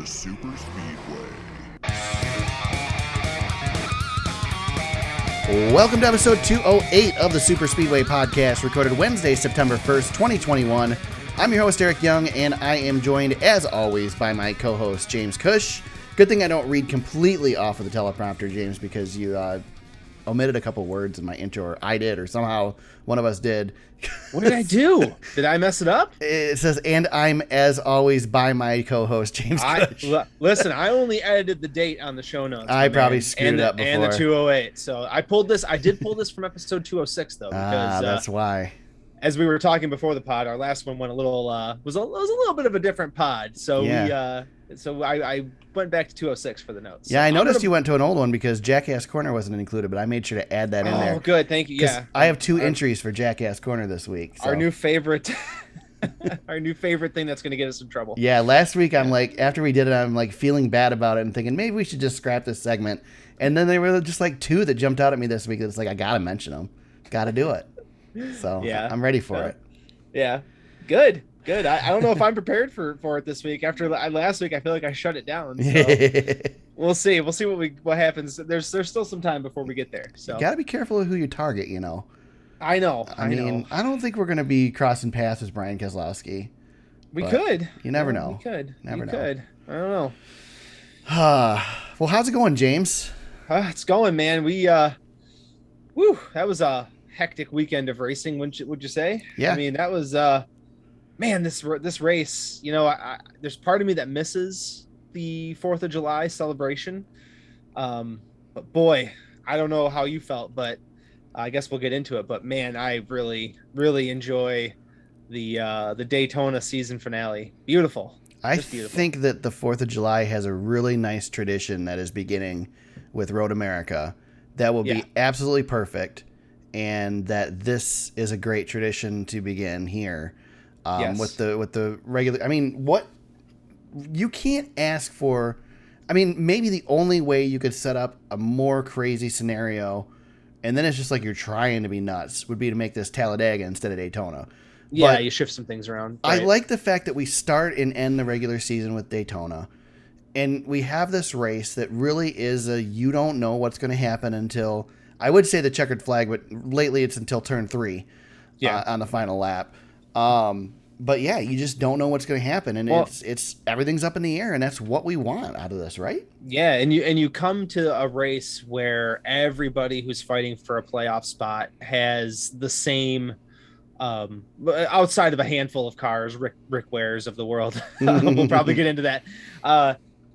the Super Speedway. Welcome to episode 208 of the Super Speedway podcast, recorded Wednesday, September 1st, 2021. I'm your host, Eric Young, and I am joined, as always, by my co-host, James Cush. Good thing I don't read completely off of the teleprompter, James, because you omitted a couple words in my intro, or I did, or somehow one of us did. What did I do? Did I mess it up? It says, and I'm, as always, by my co-host, James Cush. Listen, I only edited the date on the show notes. I probably screwed it up before. And the 208. So I did pull this from episode 206, though. Because, that's why. As we were talking before the pod, our last one went a little, was a little bit of a different pod. So yeah. I went back to 206 for the notes. Yeah, I noticed you went to an old one because Jackass Corner wasn't included, but I made sure to add that in there. Oh, good. Thank you. Yeah. I have two entries for Jackass Corner this week. So. Our new favorite our new favorite thing that's going to get us in trouble. Yeah, last week I'm like, after we did it, I'm like feeling bad about it and thinking maybe we should just scrap this segment. And then there were just like two that jumped out at me this week. It's like, I got to mention them. Got to do it. So yeah. I'm ready for it. Yeah. Good. I don't know if I'm prepared for it this week. After last week, I feel like I shut it down. So we'll see. We'll see what happens. There's still some time before we get there. So you got to be careful of who you target, you know. I know. I mean, I don't think we're going to be crossing paths with Brian Keselowski. We could. You never know. We could. Never know. Could. I don't know. Well, how's it going, James? It's going, man. That was a hectic weekend of racing, would you say? Yeah. I mean, that was man, this race, you know, there's part of me that misses the 4th of July celebration. But boy, I don't know how you felt, but I guess we'll get into it. But man, I really, really enjoy the Daytona season finale. Beautiful. I think that the 4th of July has a really nice tradition that is beginning with Road America that will be absolutely perfect, and that this is a great tradition to begin here. With the regular, I mean, what you can't ask for. I mean, maybe the only way you could set up a more crazy scenario, and then it's just like you're trying to be nuts, would be to make this Talladega instead of Daytona. Yeah, but you shift some things around. Right? I like the fact that we start and end the regular season with Daytona, and we have this race that really is you don't know what's going to happen until, I would say the checkered flag, but lately it's until turn 3 on the final lap. But yeah, you just don't know what's going to happen, and it's everything's up in the air, and that's what we want out of this, right? Yeah, and you come to a race where everybody who's fighting for a playoff spot has the same, outside of a handful of cars, Rick Wares of the world. We'll probably get into that.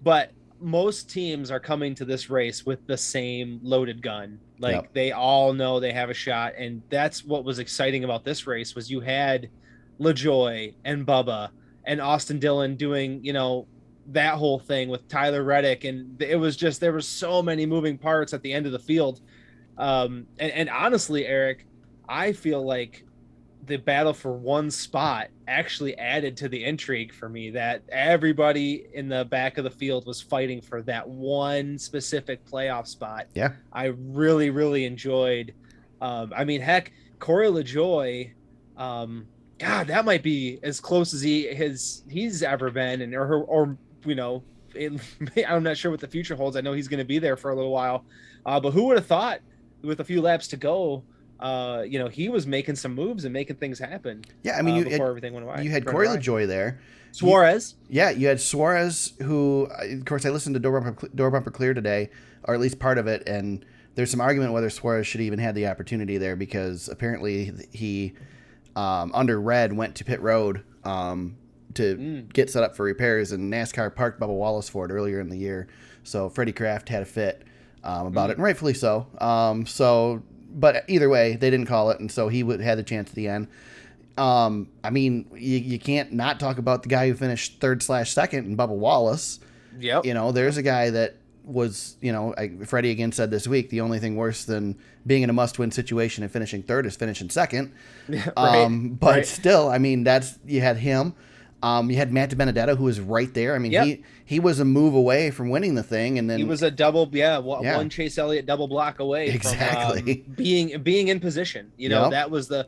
But most teams are coming to this race with the same loaded gun. Like they all know they have a shot, and that's what was exciting about this race was you had LaJoy and Bubba and Austin Dillon doing, you know, that whole thing with Tyler Reddick, and it was just, there were so many moving parts at the end of the field. And honestly, Eric, I feel like the battle for one spot actually added to the intrigue for me, that everybody in the back of the field was fighting for that one specific playoff spot. Yeah. I really, really enjoyed, I mean, heck, Corey LaJoy, God, that might be as close as he's ever been, and or you know, I'm not sure what the future holds. I know he's going to be there for a little while, but who would have thought, with a few laps to go, you know, he was making some moves and making things happen. Yeah, I mean, before everything went away. You had Corey LaJoy there, Suarez. You had Suarez, who, of course, I listened to Door Bumper Clear today, or at least part of it, and there's some argument whether Suarez should even had the opportunity there, because apparently he. Under red went to pit road to get set up for repairs, and NASCAR parked Bubba Wallace for it earlier in the year. So Freddie Kraft had a fit about it, and rightfully so. But either way, they didn't call it, and so he had the chance at the end. I mean, you can't not talk about the guy who finished 3rd/2nd in Bubba Wallace. Yep. You know, there's a guy that was, you know, Freddie again said this week, the only thing worse than being in a must-win situation and finishing 3rd is finishing 2nd. But still, I mean, you had him. You had Matt DiBenedetto, who was right there. I mean, he was a move away from winning the thing, and then he was a double, one Chase Elliott double block away from being in position. You know, that was the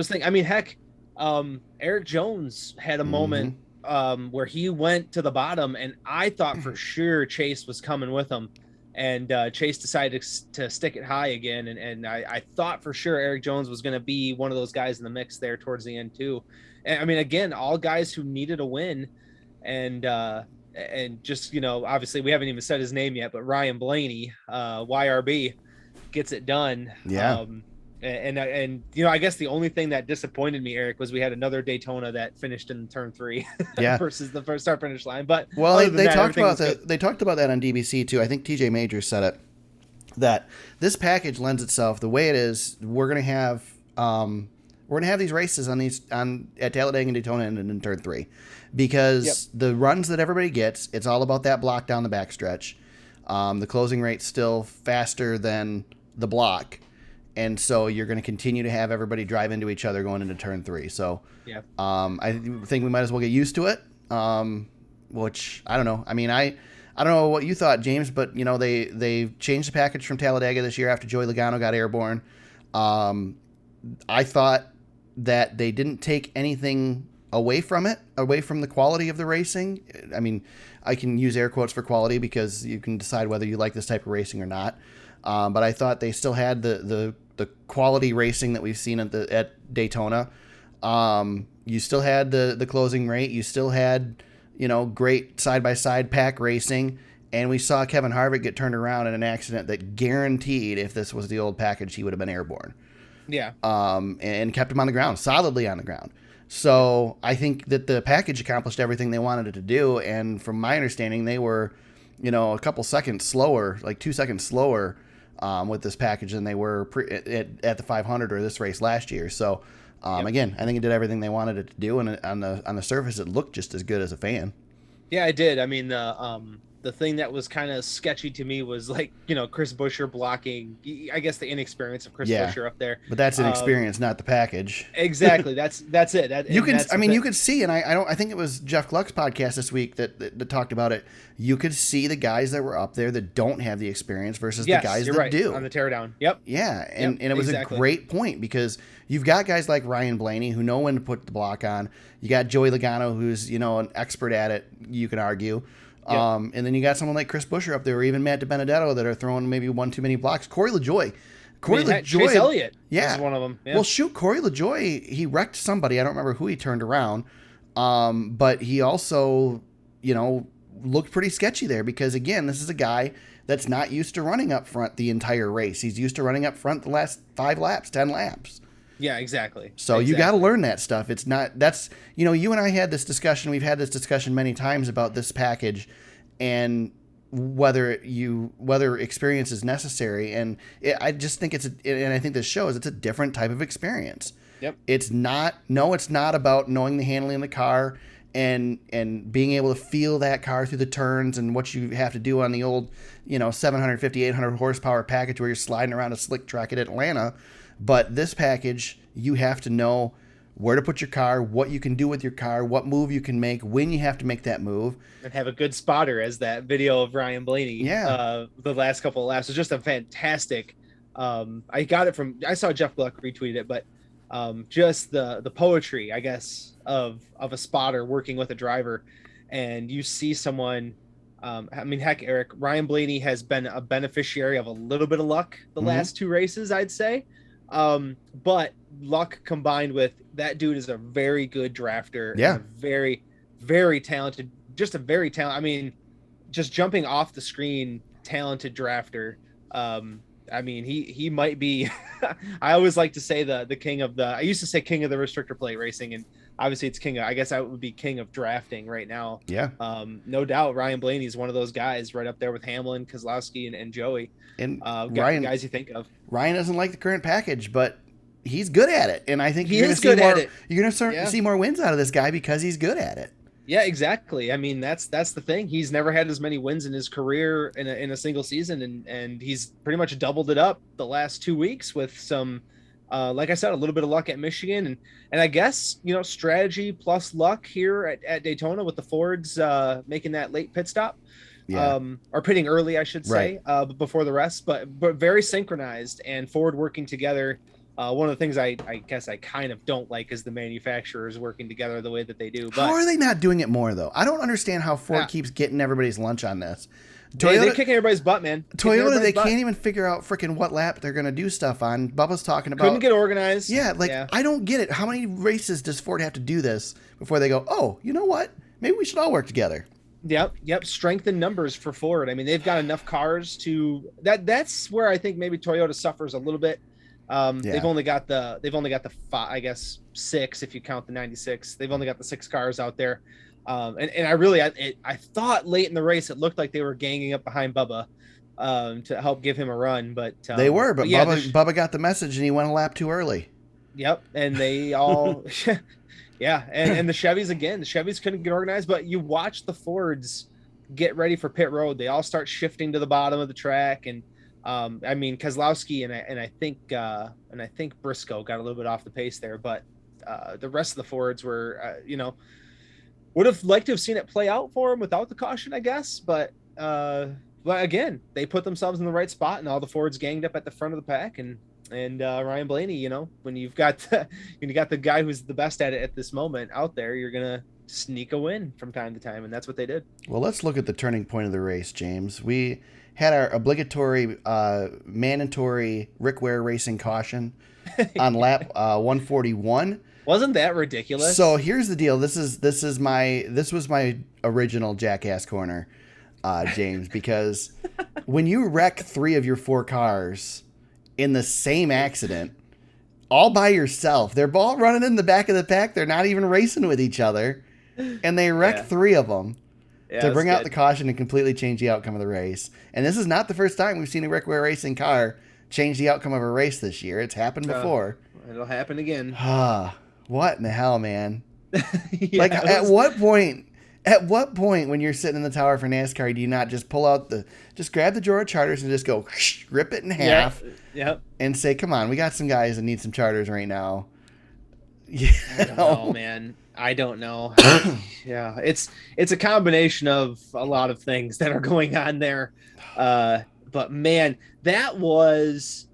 thing. I mean, heck, Eric Jones had a moment where he went to the bottom, and I thought for sure Chase was coming with him, and Chase decided to stick it high again, and I thought for sure Eric Jones was going to be one of those guys in the mix there towards the end too. And I mean, again, all guys who needed a win, and just, you know, obviously we haven't even said his name yet, but Ryan Blaney, YRB, gets it done. Yeah. And you know, I guess the only thing that disappointed me, Eric, was we had another Daytona that finished in turn 3 versus the first start finish line. But well, they talked about that. They talked about that on DBC too. I think TJ Majors said it, that this package lends itself, the way it is. We're gonna have these races at Talladega and Daytona and in turn 3, because the runs that everybody gets, it's all about that block down the backstretch. The closing rate's still faster than the block. And so you're going to continue to have everybody drive into each other going into turn 3. So I think we might as well get used to it. Which I don't know. I mean, I don't know what you thought, James, but you know, they changed the package from Talladega this year after Joey Logano got airborne. I thought that they didn't take anything away from the quality of the racing. I mean, I can use air quotes for quality because you can decide whether you like this type of racing or not. But I thought they still had the quality racing that we've seen at Daytona. You still had the closing rate. You still had, you know, great side-by-side pack racing. And we saw Kevin Harvick get turned around in an accident that guaranteed, if this was the old package, he would have been airborne. Yeah. And kept him on the ground, solidly on the ground. So I think that the package accomplished everything they wanted it to do. And from my understanding, they were, you know, a couple seconds slower, like 2 seconds slower with this package than they were at the 500 or this race last year. So again, I think it did everything they wanted it to do, and on the surface, it looked just as good as a fan. Yeah, I did. I mean, the thing that was kind of sketchy to me was, like, you know, Chris Buescher blocking, I guess, the inexperience of Chris Buescher up there. But that's inexperience, not the package. Exactly. That's it. You could see, and I think it was Jeff Gluck's podcast this week that talked about it. You could see the guys that were up there that don't have the experience versus the guys that do on the teardown. Yep. Yeah, and it was a great point, because you've got guys like Ryan Blaney who know when to put the block on. You got Joey Logano, who's, you know, an expert at it, you can argue. And then you got someone like Chris Buescher up there, or even Matt DiBenedetto, that are throwing maybe one too many blocks. Corey LaJoie. Chase Elliott is one of them. Yeah. Well, shoot, Corey LaJoie, he wrecked somebody. I don't remember who he turned around. But he also, you know, looked pretty sketchy there, because, again, this is a guy that's not used to running up front the entire race. He's used to running up front the last 5 laps, 10 laps. Yeah, exactly. So you got to learn that stuff. It's not, that's, you know, you and I had this discussion. We've had this discussion many times about this package and whether experience is necessary. And I just think and I think this shows it's a different type of experience. Yep. It's not about knowing the handling of the car and being able to feel that car through the turns and what you have to do on the old, you know, 750, 800 horsepower package where you're sliding around a slick track at Atlanta. But this package, you have to know where to put your car, what you can do with your car, what move you can make, when you have to make that move. And have a good spotter, as that video of Ryan Blaney, the last couple of laps was just a fantastic. I saw Jeff Gluck retweet it, but just the poetry, I guess, of a spotter working with a driver. And you see someone, I mean, heck, Eric, Ryan Blaney has been a beneficiary of a little bit of luck the last 2 races, I'd say. But luck combined with that dude is a very good drafter. Yeah. Very, very talented. Just a very talented. I mean, just jumping off the screen, talented drafter. I mean, he might be. I always like to say the king of the. I used to say king of the restrictor plate racing, and obviously it's king of. I guess I would be king of drafting right now. Yeah. No doubt, Ryan Blaney is one of those guys, right up there with Hamlin, Keselowski, and Joey. And Ryan, guys you think of. Ryan doesn't like the current package, but he's good at it, and I think you're going to see more wins out of this guy because he's good at it. Yeah, exactly. I mean, that's the thing. He's never had as many wins in his career in a single season, and he's pretty much doubled it up the last 2 weeks with some, like I said, a little bit of luck at Michigan, and I guess, you know, strategy plus luck here at Daytona with the Fords making that late pit stop. Yeah. Or pitting early, I should say, right. Before the rest, but very synchronized, and Ford working together One of the things I guess I kind of don't like is the manufacturers working together the way that they do. How But are they not doing it more though? I don't understand how Ford uh, keeps getting everybody's lunch on this. they're Toyota, kicking everybody's butt, man. Kicking Toyota, everybody's they butt. can't even figure out freaking what lap they're gonna do stuff on. Bubba's talking Couldn't about, get organized. yeah, like Yeah. I don't get it. How many races does Ford have to do this before they go, oh, you know what? Maybe we should all work together. Yep. Strength in numbers for Ford. I mean, they've got enough cars to that's where I think maybe Toyota suffers a little bit. They've Yeah, only got the five, I guess 6 if you count the 96. They've only got the 6 cars out there. And I thought late in the race it looked like they were ganging up behind Bubba to help give him a run, they were, but yeah, Bubba got the message and he went a lap too early. yep, and they all yeah, and the Chevys again. The Chevys couldn't get organized, but you watch the Fords get ready for pit road. They all start shifting to the bottom of the track, and I mean Keselowski and I think Briscoe got a little bit off the pace there, but the rest of the Fords were would have liked to have seen it play out for him without the caution, I guess, but again, they put themselves in the right spot, and all the Fords ganged up at the front of the pack, and Ryan Blaney, when you got the guy who's the best at it at this moment out there, you're gonna sneak a win from time to time, and that's what they did. Well, let's look at the turning point of the race, James. We had our obligatory, mandatory Rick Ware Racing caution on lap 141. Wasn't that ridiculous? So here's the deal. This was my original Jackass Corner, James, because when you wreck 3 of your 4 cars in the same accident, all by yourself, they're all running in the back of the pack. They're not even racing with each other, and they wreck 3 of them to bring out the caution and completely change the outcome of the race. And this is not the first time we've seen a Rick Ware Racing car change the outcome of a race this year. It's happened before. It'll happen again. What in the hell, man? Yeah, like, at what point when you're sitting in the tower for NASCAR, do you not just pull out just grab the drawer of charters and just go rip it in half? Yep. And say, come on, we got some guys that need some charters right now. Oh man, I don't know. Yeah, it's a combination of a lot of things that are going on there. But man, that was.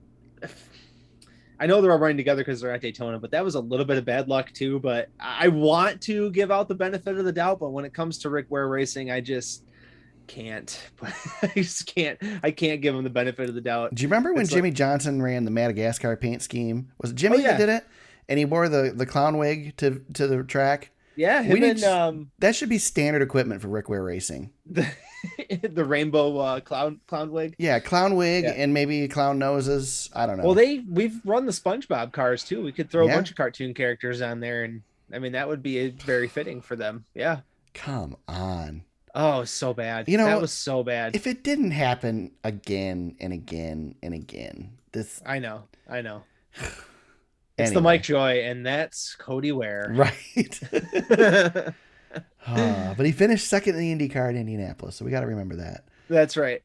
I know they're all running together because they're at Daytona, but that was a little bit of bad luck too. But I want to give out the benefit of the doubt, but when it comes to Rick Ware Racing, I just can't. I can't give him the benefit of the doubt. Do you remember when Jimmy Johnson ran the Madagascar paint scheme? Was it Jimmy that did it? And he wore the clown wig to the track? Yeah, that should be standard equipment for Rick Ware Racing. The rainbow clown wig. Yeah, clown wig and maybe clown noses. I don't know. Well, we've run the SpongeBob cars too. We could throw a bunch of cartoon characters on there, and I mean that would be very fitting for them. Yeah. Come on. Oh, so bad. That was so bad. If it didn't happen again and again and again, I know. It's the Mike Joy, and that's Cody Ware. Right. But he finished second in the IndyCar in Indianapolis, so we got to remember that. That's right.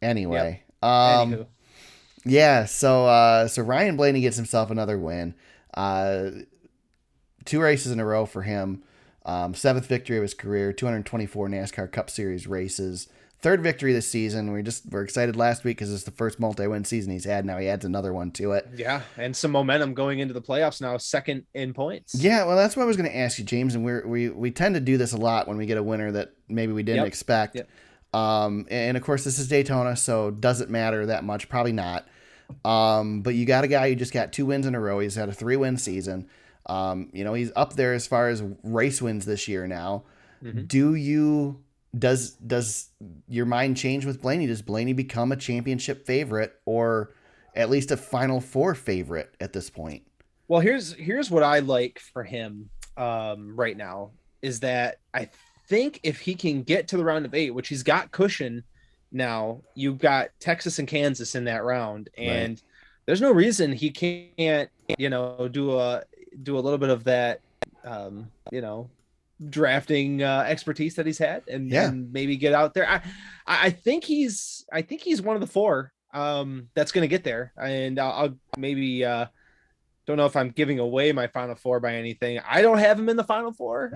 Anyway. Yep. Anywho. Yeah, so Ryan Blaney gets himself another win. 2 races in a row for him. 7th victory of his career, 224 NASCAR Cup Series races. 3rd victory this season. We're excited last week because it's the first multi-win season he's had. Now he adds another one to it. Yeah, and some momentum going into the playoffs now, 2nd in points. Yeah, well, that's what I was going to ask you, James. And we tend to do this a lot when we get a winner that maybe we didn't expect. Yep. And of course, this is Daytona, so does it matter that much? Probably not. But you got a guy who just got 2 wins in a row. He's had a 3-win season. He's up there as far as race wins this year now. Mm-hmm. Does your mind change with Blaney? Does Blaney become a championship favorite or at least a Final Four favorite at this point? Well, here's what I like for him right now is that I think if he can get to the round of 8, which he's got cushion now, you've got Texas and Kansas in that round, and there's no reason he can't, do a little bit of that, drafting expertise that he's had and maybe get out there. I think he's one of the 4 that's going to get there, and I'll maybe don't know if I'm giving away my Final Four by anything. I don't have him in the Final Four,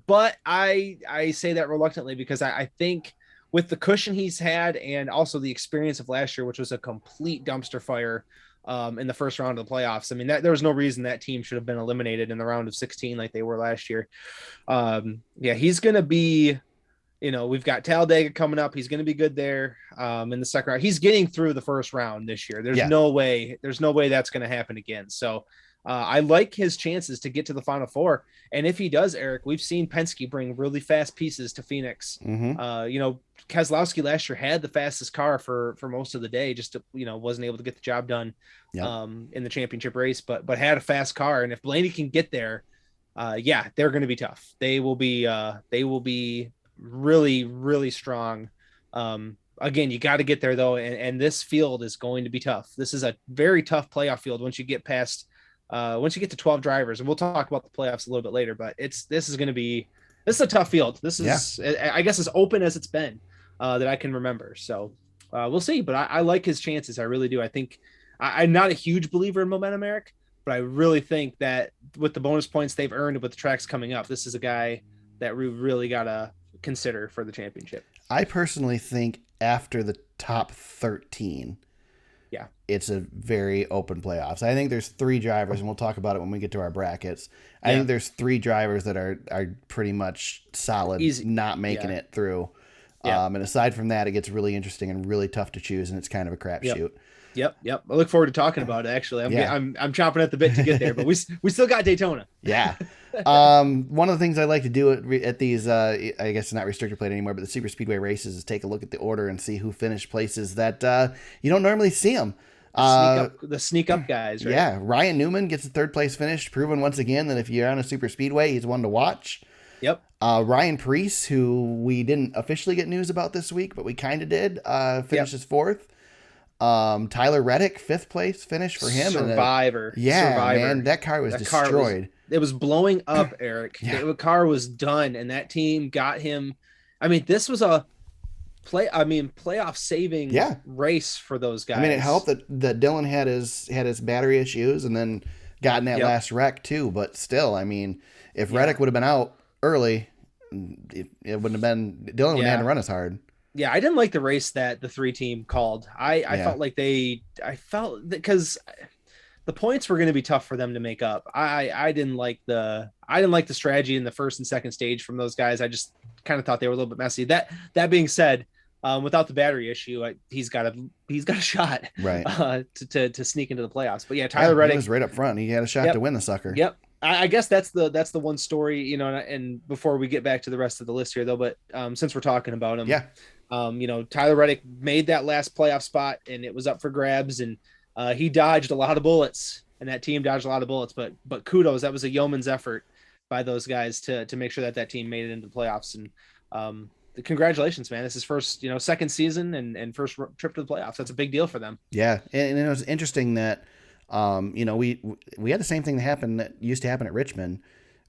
but I say that reluctantly because I think with the cushion he's had and also the experience of last year, which was a complete dumpster fire, in the first round of the playoffs. I mean, there was no reason that team should have been eliminated in the round of 16 like they were last year. Yeah, he's going to be, we've got Talladega coming up. He's going to be good there in the second round. He's getting through the first round this year. There's no way that's going to happen again. So I like his chances to get to the Final Four. And if he does, Eric, we've seen Penske bring really fast pieces to Phoenix. Keselowski last year had the fastest car for most of the day, just to, wasn't able to get the job done in the championship race, but had a fast car. And if Blaney can get there, they're going to be tough. They will be really, really strong. Again, you got to get there though. And this field is going to be tough. This is a very tough playoff field once you get to 12 drivers, and we'll talk about the playoffs a little bit later, but this is a tough field. This is, I guess, as open as it's been that I can remember. So we'll see, but I like his chances. I really do. I think I'm not a huge believer in momentum, Eric, but I really think that with the bonus points they've earned with the tracks coming up, this is a guy that we really got to consider for the championship. I personally think after the top 13, it's a very open playoffs. I think there's 3 drivers, and we'll talk about it when we get to our brackets. I think there's 3 drivers that are pretty much solid, not making it through. And aside from that, it gets really interesting and really tough to choose, and it's kind of a crapshoot. Yep. I look forward to talking about it. Actually, I'm chomping at the bit to get there, but we still got Daytona. Yeah. One of the things I like to do at these, I guess it's not restricted plate anymore, but the super speedway races is take a look at the order and see who finished places that you don't normally see them. The sneak up guys, right? Yeah. Ryan Newman gets a 3rd place finish, proving once again that if you're on a super speedway, he's one to watch. Yep. Ryan Preece, who we didn't officially get news about this week, but we kind of did, finishes 4th. Tyler Reddick, 5th place finish for him. Survivor. Man, that car was destroyed. It was blowing up, Eric. The car was done, and that team got him. I mean, this was a playoff saving race for those guys. I mean, it helped that Dylan had his battery issues and then got in that last wreck too. But still, I mean, if Reddick would have been out early, it wouldn't have been Dylan would have had to run as hard. Yeah, I didn't like the race that the 3 team called. I felt like because the points were going to be tough for them to make up. I didn't like the strategy in the first and second stage from those guys. I just kind of thought they were a little bit messy. That being said, without the battery issue, he's got a shot to sneak into the playoffs. But yeah, Tyler Reddick was right up front. He had a shot to win the sucker. Yep. I guess that's the one story, and before we get back to the rest of the list here though, but since we're talking about him, Tyler Reddick made that last playoff spot and it was up for grabs, and he dodged a lot of bullets, and that team dodged a lot of bullets, but kudos, that was a yeoman's effort by those guys to make sure that team made it into the playoffs. And congratulations, man. This is first, second season and first trip to the playoffs. That's a big deal for them. Yeah. And it was interesting that, we had the same thing that used to happen at Richmond.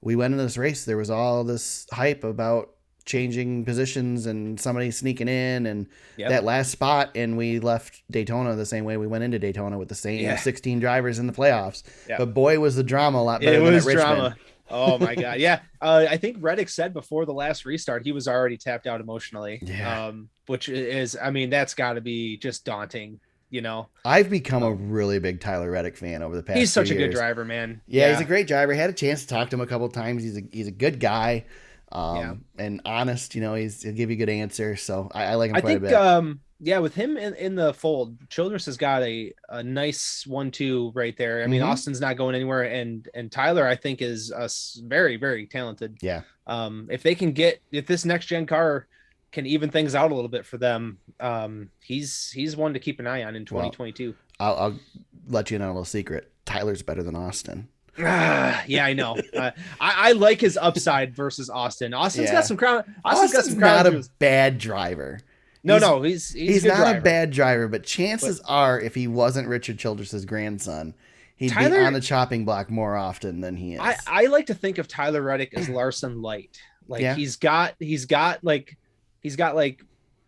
We went into this race. There was all this hype about changing positions and somebody sneaking in and that last spot. And we left Daytona the same way we went into Daytona with the same 16 drivers in the playoffs. But boy, was the drama a lot better than at Richmond. Drama. Oh my God. Yeah. I think Reddick said before the last restart, he was already tapped out emotionally, which is, I mean, that's gotta be just daunting. I've become a really big Tyler Reddick fan over the past. He's such a years. good driver, man. Yeah, he's a great driver. I had a chance to talk to him a couple of times. He's a good guy, and honest. He'll give you a good answer. So I like him quite a bit. With him in the fold, Childress has got a nice 1-2 right there. I mean, Austin's not going anywhere, and Tyler, I think, is very, very talented. Yeah. If this next gen car can even things out a little bit for them, he's one to keep an eye on in 2022. Well, I'll let you in on a little secret. Tyler's better than Austin. Yeah, I know. I like his upside versus Austin. Austin's got some crown. Austin's not a bad driver. No, he's not a bad driver, but chances are, if he wasn't Richard Childress' grandson, he'd be on the chopping block more often than he is. I like to think of Tyler Reddick as Larson light. He's got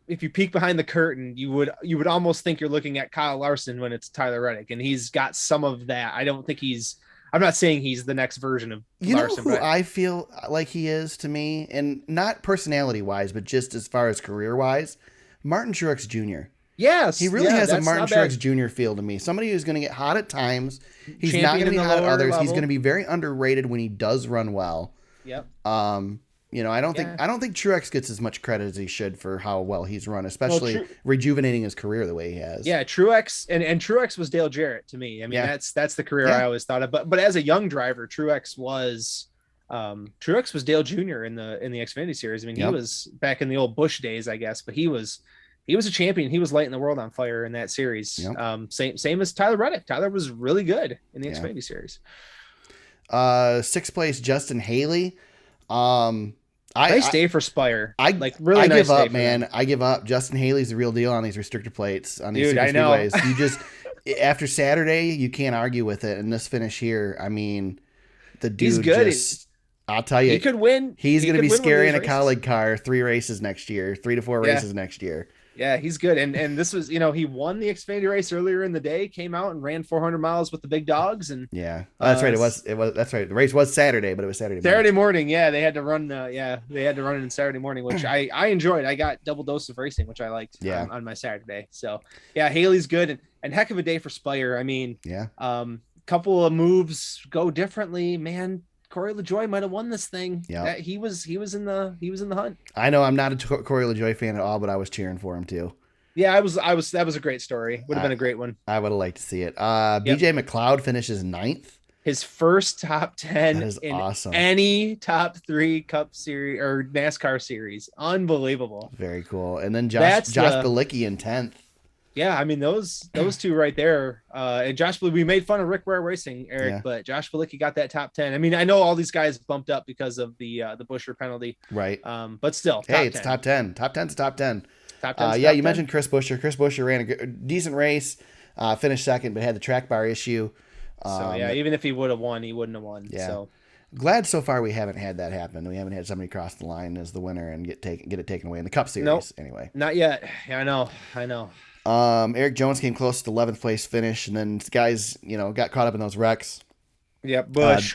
if you peek behind the curtain, you would almost think you're looking at Kyle Larson when it's Tyler Reddick, and he's got some of that. I'm not saying he's the next version of Larson. Know who I feel like he is to me, and not personality wise, but just as far as career wise, Martin Truex Jr. He Yes, really yeah, has a that's Martin not bad. Truex Jr. feel to me. Somebody who's going to get hot at times. He's not Champion going to in be the hot at lower others. He's going to level. be very underrated when he does run well. Yep. I Yeah. don't think Truex gets as much credit as he should for how well he's run, Well, especially rejuvenating his career the way he has. yeah, Truex and Truex was Dale Jarrett to me. I mean, Yeah, that's the career yeah, I always thought of. But as a young driver, Truex was Dale Jr. in the Xfinity series. I mean, he yep, was back in the old Bush days, I guess, but he was a champion. He was lighting the world on fire in that series. yep, Same as Tyler Reddick. Tyler was really good in the yeah. Xfinity series. Sixth place, Justin Haley. Um, Nice I, day for Spire. I, Like really I nice give day up, for man. them. I give up. Justin Haley's the real deal on these restrictor plates, on these Dude, super I know. speedways. You just after Saturday, you can't argue with it. And this finish here, I mean, the He's dude good. just, I'll tell He you, could win. he's He going to could be win one of scary these in a races. Keurig car 3 races next year, 3 to 4 Yeah. races next year. Yeah, he's good. And this was, he won the Xfinity race earlier in the day, came out and ran 400 miles with the big dogs. And Yeah, that's right. That's right. The race was Saturday, but it was Saturday morning. Yeah, they had to run. They had to run it in Saturday morning, which I enjoyed. I got double dose of racing, which I liked Yeah. on my Saturday. So yeah, Haley's good and heck of a day for Spire. I mean, Yeah. Couple of moves go differently, man. Corey LaJoy might have won this thing. Yeah. He was in the hunt. I know I'm not a Corey LaJoy fan at all, but I was cheering for him too. Yeah, I was. That was a great story. Would have been a great one. I would have liked to see it. BJ McLeod finishes 9th. His first top 10 That is in awesome. any top 3 Cup Series or NASCAR series. Unbelievable. Very cool. And then Josh Bilicki in 10th. Yeah, I mean those two right there. And Josh, we made fun of Rick Ware Racing, Eric, Yeah. but Josh Bilicki got that top 10. I mean, I know all these guys bumped up because of the Busher penalty, Right. but still, Hey, it's top 10. Top 10's top 10. Top 10. Yeah, you mentioned Chris Buescher. Chris Buescher ran a decent race, finished second, but had the track bar issue. So yeah, even if he would have won, he wouldn't have won. Yeah. So glad so far we haven't had that happen. We haven't had somebody cross the line as the winner and get it taken away in the Cup Series. Nope. Anyway, not yet. Yeah, I know. Eric Jones came close to 11th place finish, and then guys, got caught up in those wrecks. Yeah,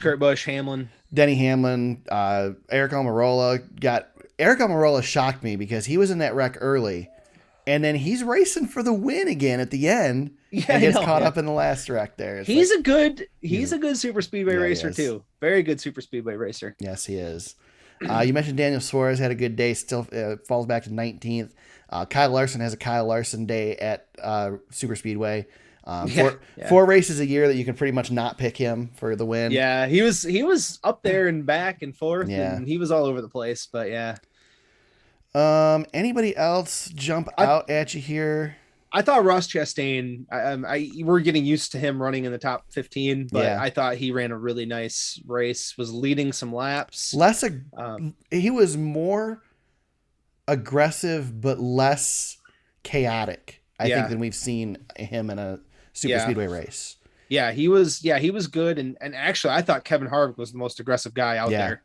Kurt Busch, Hamlin. Denny Hamlin, Eric Almirola Eric Almirola shocked me because he was in that wreck early, and then he's racing for the win again at the end. Yeah, and gets caught up in the last wreck there. He's a good super speedway racer is. too. Very good super speedway racer. Yes, he is. You mentioned Daniel Suarez had a good day. Still falls back to 19th. Kyle Larson has a Kyle Larson day at Super Speedway. Four races a year that you can pretty much not pick him for the win. Yeah, he was up there and back and forth, Yeah. and he was all over the place. But yeah. Anybody else jump out at you here? I thought Ross Chastain. We're getting used to him running in the top 15, but Yeah. I thought he ran a really nice race. Was leading some laps. He was more aggressive but less chaotic, I think, than we've seen him in a super speedway race. Yeah, he was good. And actually I thought Kevin Harvick was the most aggressive guy out there.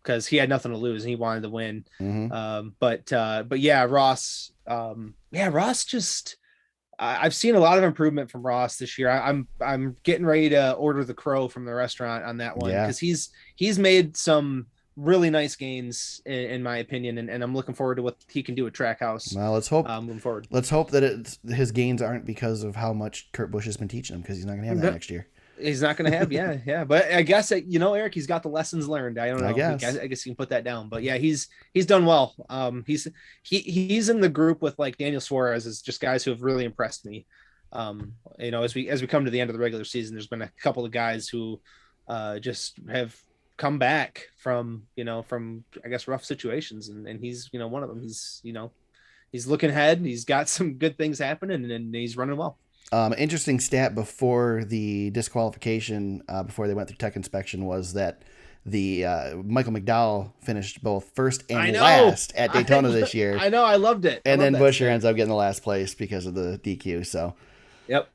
Because he had nothing to lose and he wanted to win. Mm-hmm. But yeah, Ross, Ross just, I've seen a lot of improvement from Ross this year. I'm getting ready to order the crow from the restaurant on that one because he's made some really nice gains in my opinion, and I'm looking forward to what he can do at Trackhouse. Well, let's hope moving forward. Let's hope that his gains aren't because of how much Kurt Busch has been teaching him, because he's not going to have that next year. He's not going to have, yeah. But I guess Eric, he's got the lessons learned. I don't know. I guess you can put that down. But yeah, he's done well. He's in the group with like Daniel Suarez as just guys who have really impressed me. As we come to the end of the regular season, there's been a couple of guys who just have come back from I guess rough situations, and he's one of them. He's looking ahead. He's got some good things happening, and he's running well. Interesting stat before the disqualification, before they went through tech inspection, was that the Michael McDowell finished both first and last at Daytona this year. I know, I loved it. And then Buescher ends up getting the last place because of the DQ. So, yep.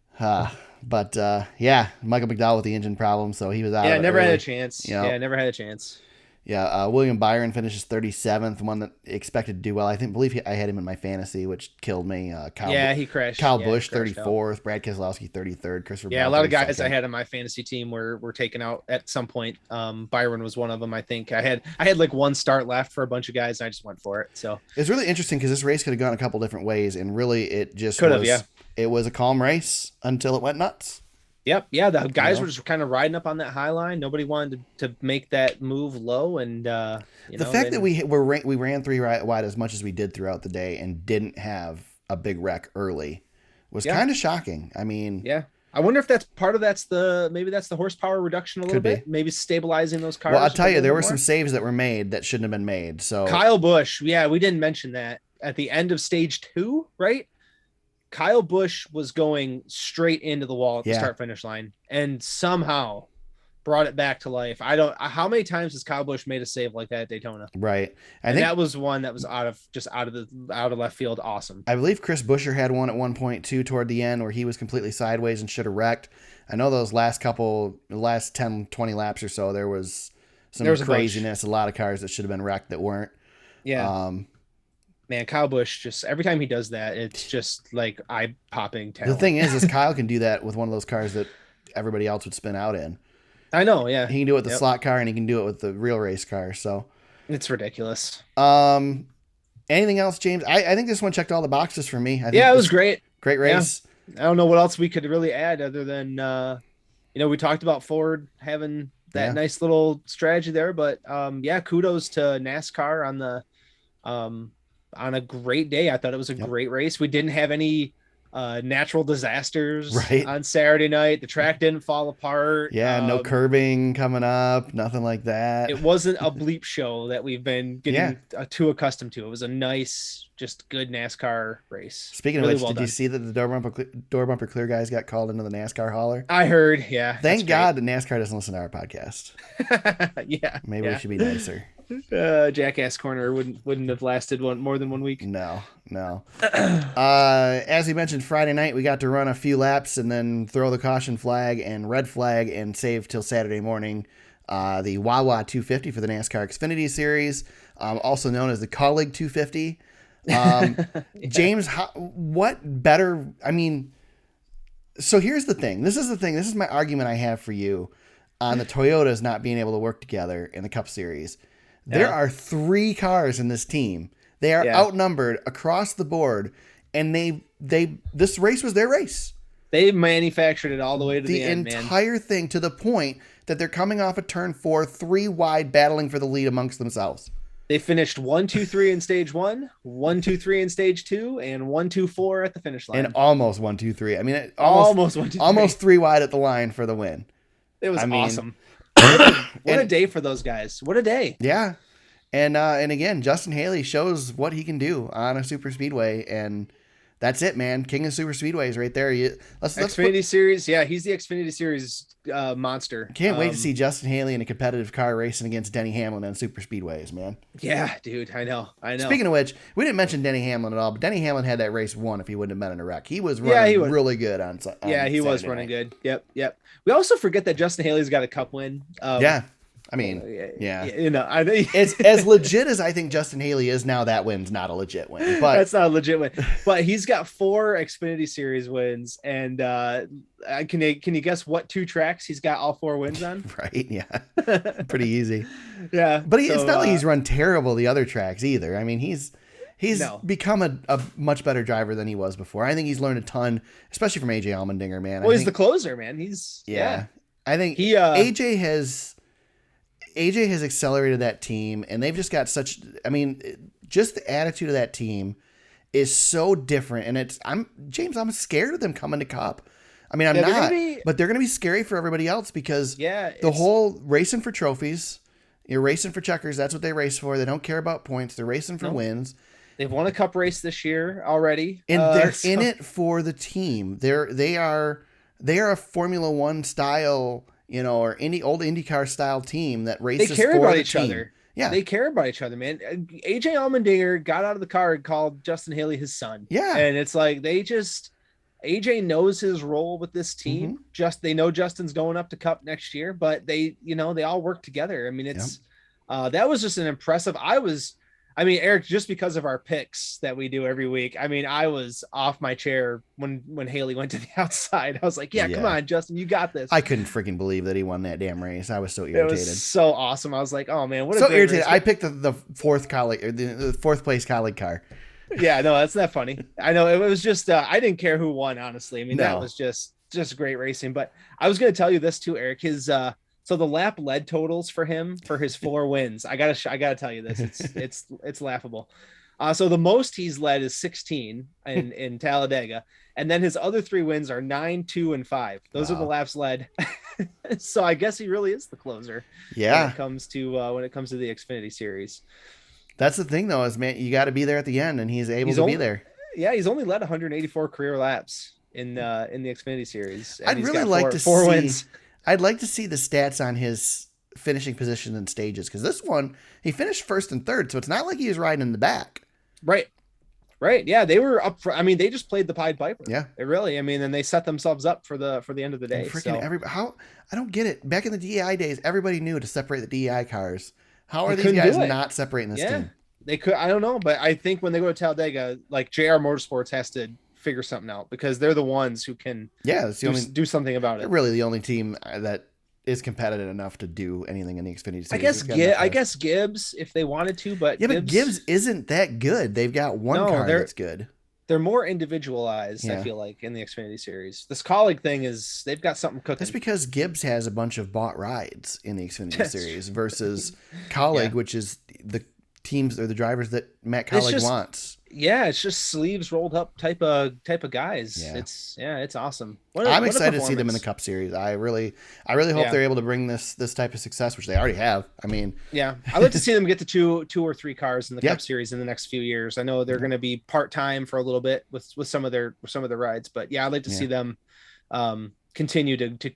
But Michael McDowell with the engine problem, so he was out. Yeah, of it never early. had a chance. Yeah, never had a chance. Yeah, William Byron finishes 37th, one that expected to do well. I had him in my fantasy, which killed me. Yeah, he crashed. Kyle Yeah, he Busch crashed out. 34th, Brad Keselowski 33rd, Christopher Yeah, a Bell lot of guys I 32nd. had on my fantasy team were taken out at some point. Byron was one of them. I think I had like one start left for a bunch of guys, and I just went for it. So It's really interesting because this race could have gone a couple different ways, and really it just could have, was. yeah. It was a calm race until it went nuts. Yep, yeah. The guys know? were just kind of riding up on that high line. Nobody wanted to make that move low, and The fact that we ran three wide as much as we did throughout the day and didn't have a big wreck early was kind of shocking. I mean, yeah. I wonder if maybe that's the horsepower reduction a little bit, maybe stabilizing those cars. Well, I'll tell you, there were some saves that were made that shouldn't have been made. So Kyle Busch, yeah, we didn't mention that at the end of stage 2, right? Kyle Busch was going straight into the wall at the start finish line and somehow brought it back to life. How many times has Kyle Busch made a save like that at Daytona? Right. I think that was one that was out of left field. Awesome. I believe Chris Buescher had one at 1.2 toward the end where he was completely sideways and should have wrecked. I know those last 10, 20 laps or so, there was some craziness. A lot of cars that should have been wrecked that weren't. Yeah. Man, Kyle Busch, just every time he does that, it's just like eye-popping talent. The thing is Kyle can do that with one of those cars that everybody else would spin out in. I know, yeah. He can do it with the slot car, and he can do it with the real race car. So it's ridiculous. Anything else, James? I think this one checked all the boxes for me. It was great. Great race. Yeah. I don't know what else we could really add other than we talked about Ford having that nice little strategy there, but kudos to NASCAR on a great day. I thought it was a great race. We didn't have any natural disasters on Saturday night. The track didn't fall apart. No curbing coming up, nothing like that. It wasn't a bleep show that we've been getting too accustomed to. It was a nice, just good NASCAR race. Speaking of which, did you see that the door bumper clear guys got called into the NASCAR hauler? I heard, yeah. Thank God that NASCAR doesn't listen to our podcast. Maybe we should be nicer. Jackass Corner wouldn't have lasted more than 1 week. No. As we mentioned, Friday night we got to run a few laps and then throw the caution flag and red flag and save till Saturday morning. The Wawa 250 for the NASCAR Xfinity Series, also known as the Colleague 250. James, what better? I mean, so here's the thing. This is my argument I have for you on the Toyotas not being able to work together in the Cup Series. There are 3 cars in this team. They are outnumbered across the board, and this race was their race. They manufactured it all the way to the end, man. The entire thing, to the point that they're coming off of turn 4, 3 wide, battling for the lead amongst themselves. They finished 1, 2, 3 in stage 1, 1, 2, 3 in stage 2, and 1, 2, 4 at the finish line. And almost 1, 2, 3. I mean, almost 1, 2, 3. Almost 3 wide at the line for the win. It was awesome. What a day for those guys. What a day. Yeah. And again, Justin Haley shows what he can do on a super speedway, and that's it, man. King of super speedways right there. Xfinity Series. Yeah, he's the Xfinity Series monster. Can't wait to see Justin Haley in a competitive car racing against Denny Hamlin on super speedways, man. Yeah, dude. I know. Speaking of which, we didn't mention Denny Hamlin at all, but Denny Hamlin had that race won if he wouldn't have been in a wreck. He was running really good on he was running good. Yep. We also forget that Justin Haley's got a Cup win. I mean, I think it's as legit as I think Justin Haley is now. That win's not a legit win, but that's not a legit win. But he's got 4 Xfinity Series wins, and can you guess what 2 tracks he's got all 4 wins on? Right? Yeah, pretty easy. Yeah, but it's not like he's run terrible the other tracks either. I mean, he's become a much better driver than he was before. I think he's learned a ton, especially from AJ Allmendinger, man. Well, he's the closer, man. I think AJ has accelerated that team, and they've just got just the attitude of that team is so different. And I'm scared of them coming to Cup. I mean, I'm not, but they're going to be scary for everybody else because the whole racing for trophies, you're racing for checkers. That's what they race for. They don't care about points. They're racing for wins. They've won a Cup race this year already. And they're in it for the team. They are a Formula One style, or any old IndyCar style team that races for the team. They care about each other. Yeah. They care about each other, man. AJ Allmendinger got out of the car and called Justin Haley his son. Yeah. And it's like AJ knows his role with this team. Mm-hmm. They know Justin's going up to Cup next year, but they all work together. I mean, it's That was just an impressive. Eric, just because of our picks that we do every week, I was off my chair when Haley went to the outside. I was like, yeah, come Yeah. on, Justin, you got this. I couldn't freaking believe that he won that damn race. I was so It was irritated. so awesome. I was like, oh man, what a So great irritated. race. I picked the fourth colleague, or the fourth place colleague car. Yeah, no, that's not funny. I know it was just I didn't care who won, honestly. That No. was just great racing. But I was going to tell you this too, Eric. His so the lap lead totals for him for his 4 wins. I gotta tell you this. It's laughable. So the most he's led is 16 in Talladega, and then his other 3 wins are 9, 2, and 5. Those are the Wow. laps led. So I guess he really is the closer when Yeah. it comes to the Xfinity Series. That's the thing, though, is, man, you got to be there at the end, and he's able to be there. Yeah, he's only led 184 career laps in the Xfinity Series. And I'd he's really got like to four see. wins. I'd like to see the stats on his finishing position and stages, because this one he finished first and third, so it's not like he was riding in the back. Right. Yeah, they were up for. They just played the Pied Piper. Yeah, it really. And they set themselves up for the end of the day. How I don't get it. Back in the DEI days, everybody knew to separate the DEI cars. How are They these guys couldn't do it. not separating this team? They could. I don't know, but I think when they go to Talladega, like JR Motorsports has to figure something out, because they're the ones who can. Yeah, it's the only do something about it. They're really the only team that is competitive enough to do anything in the Xfinity Series. I guess Gibbs, if they wanted to, but Gibbs isn't that good. They've got one car that's good. They're more individualized, I feel like, in the Xfinity Series. This colleague thing is, they've got something cooking. That's because Gibbs has a bunch of bought rides in the Xfinity Series versus colleague, which is the teams or the drivers that Matt Colleague wants. Yeah, it's just sleeves rolled up type of guys. Yeah. It's awesome. I'm excited to see them in the Cup Series. I really hope they're able to bring this type of success, which they already have. Yeah, I'd like to see them get to 2 or 3 cars in the Cup Series in the next few years. I know they're going to be part-time for a little bit with some of their rides, but yeah, I'd like to see them continue to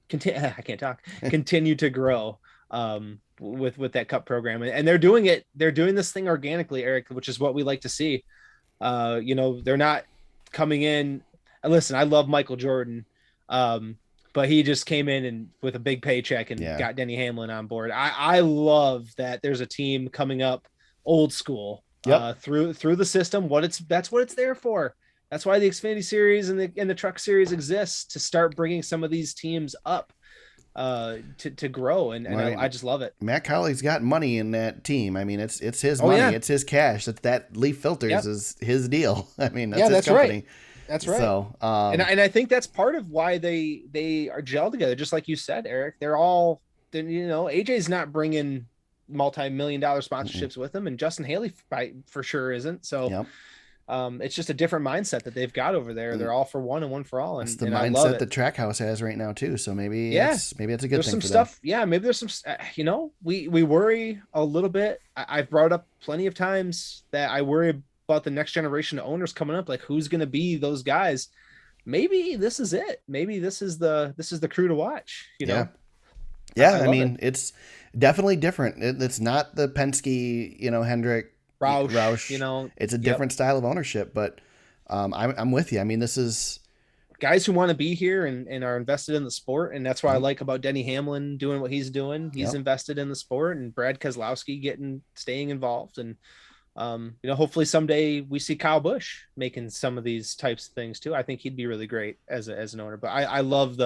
continue to grow with that Cup program. And they're doing this thing organically, Eric, which is what we like to see. They're not coming in. Listen, I love Michael Jordan, but he just came in and with a big paycheck and got Denny Hamlin on board. I love that there's a team coming up old school through the system. That's what it's there for. That's why the Xfinity Series and the Truck Series exists, to start bringing some of these teams up to grow, and I just love it. Matt Colleague's got money in that team. It's his money. It's his cash. That Leaf Filters is his deal. That's his company. Right. That's right. So, and I think that's part of why they are gelled together. Just like you said, Eric, AJ's not bringing multi-million-dollar sponsorships with him, and Justin Haley for sure isn't. So, it's just a different mindset that they've got over there. They're all for one and one for all. And it's the mindset that Trackhouse has right now too. So maybe it's a good thing. There's some stuff. Yeah, maybe there's some. We worry a little bit. I've brought up plenty of times that I worry about the next generation of owners coming up. Like, who's going to be those guys? Maybe this is it. Maybe this is the crew to watch. Yeah. It's definitely different. It's not the Penske, Hendrick, Roush. It's a different style of ownership, but I'm with you. This is guys who want to be here and are invested in the sport, and that's what I like about Denny Hamlin doing what he's doing. He's invested in the sport, and Brad Keselowski staying involved, and hopefully someday we see Kyle Busch making some of these types of things too. I think he'd be really great as an owner. But I love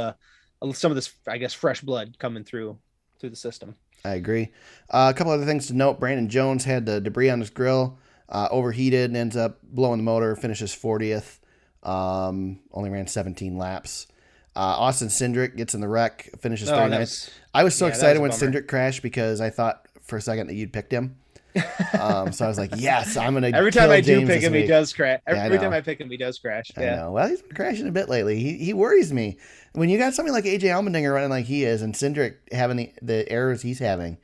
some of this, I guess, fresh blood coming through the system. I agree. A couple other things to note. Brandon Jones had the debris on his grill, overheated, and ends up blowing the motor, finishes 40th, only ran 17 laps. Austin Cindric gets in the wreck, finishes 39th. I was so excited when Cindric crashed, because I thought for a second that you'd picked him. So I was like, yes, I'm going to every time I do pick him, he does crash. Every time I pick him, he does crash. I know. Well, he's been crashing a bit lately. He worries me. When you got somebody like AJ Allmendinger running like he is, and Cindric having the errors he's having,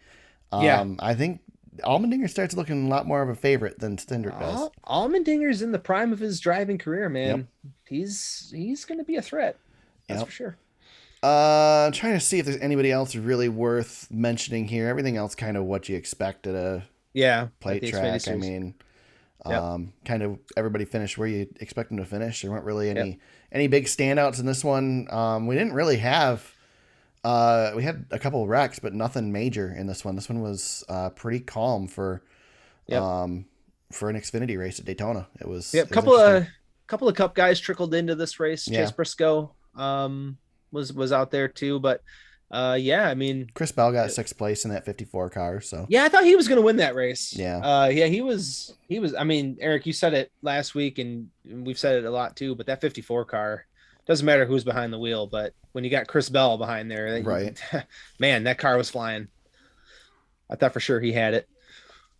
I think Allmendinger starts looking a lot more of a favorite than Cindric does. Allmendinger's in the prime of his driving career, man. Yep. He's going to be a threat. That's for sure. Trying to see if there's anybody else really worth mentioning here. Everything else kind of what you expect at a plate track. Kind of everybody finished where you expect them to finish. There weren't really any big standouts in this one. We didn't really have We had a couple of wrecks, but nothing major in this one. This one was pretty calm Yep. for an Xfinity race at Daytona. Yep. It was interesting. Couple of Cup guys trickled into this race. Yeah. Chase Briscoe was out there too, but yeah, I mean, Chris Bell got sixth place in that 54 car. So yeah, I thought he was going to win that race. yeah, Yeah, he was. I mean, Eric, you said it last week, and we've said it a lot too. But that 54 car doesn't matter who's behind the wheel, but when you got Chris Bell behind there, right. Man, that car was flying. I thought for sure he had it.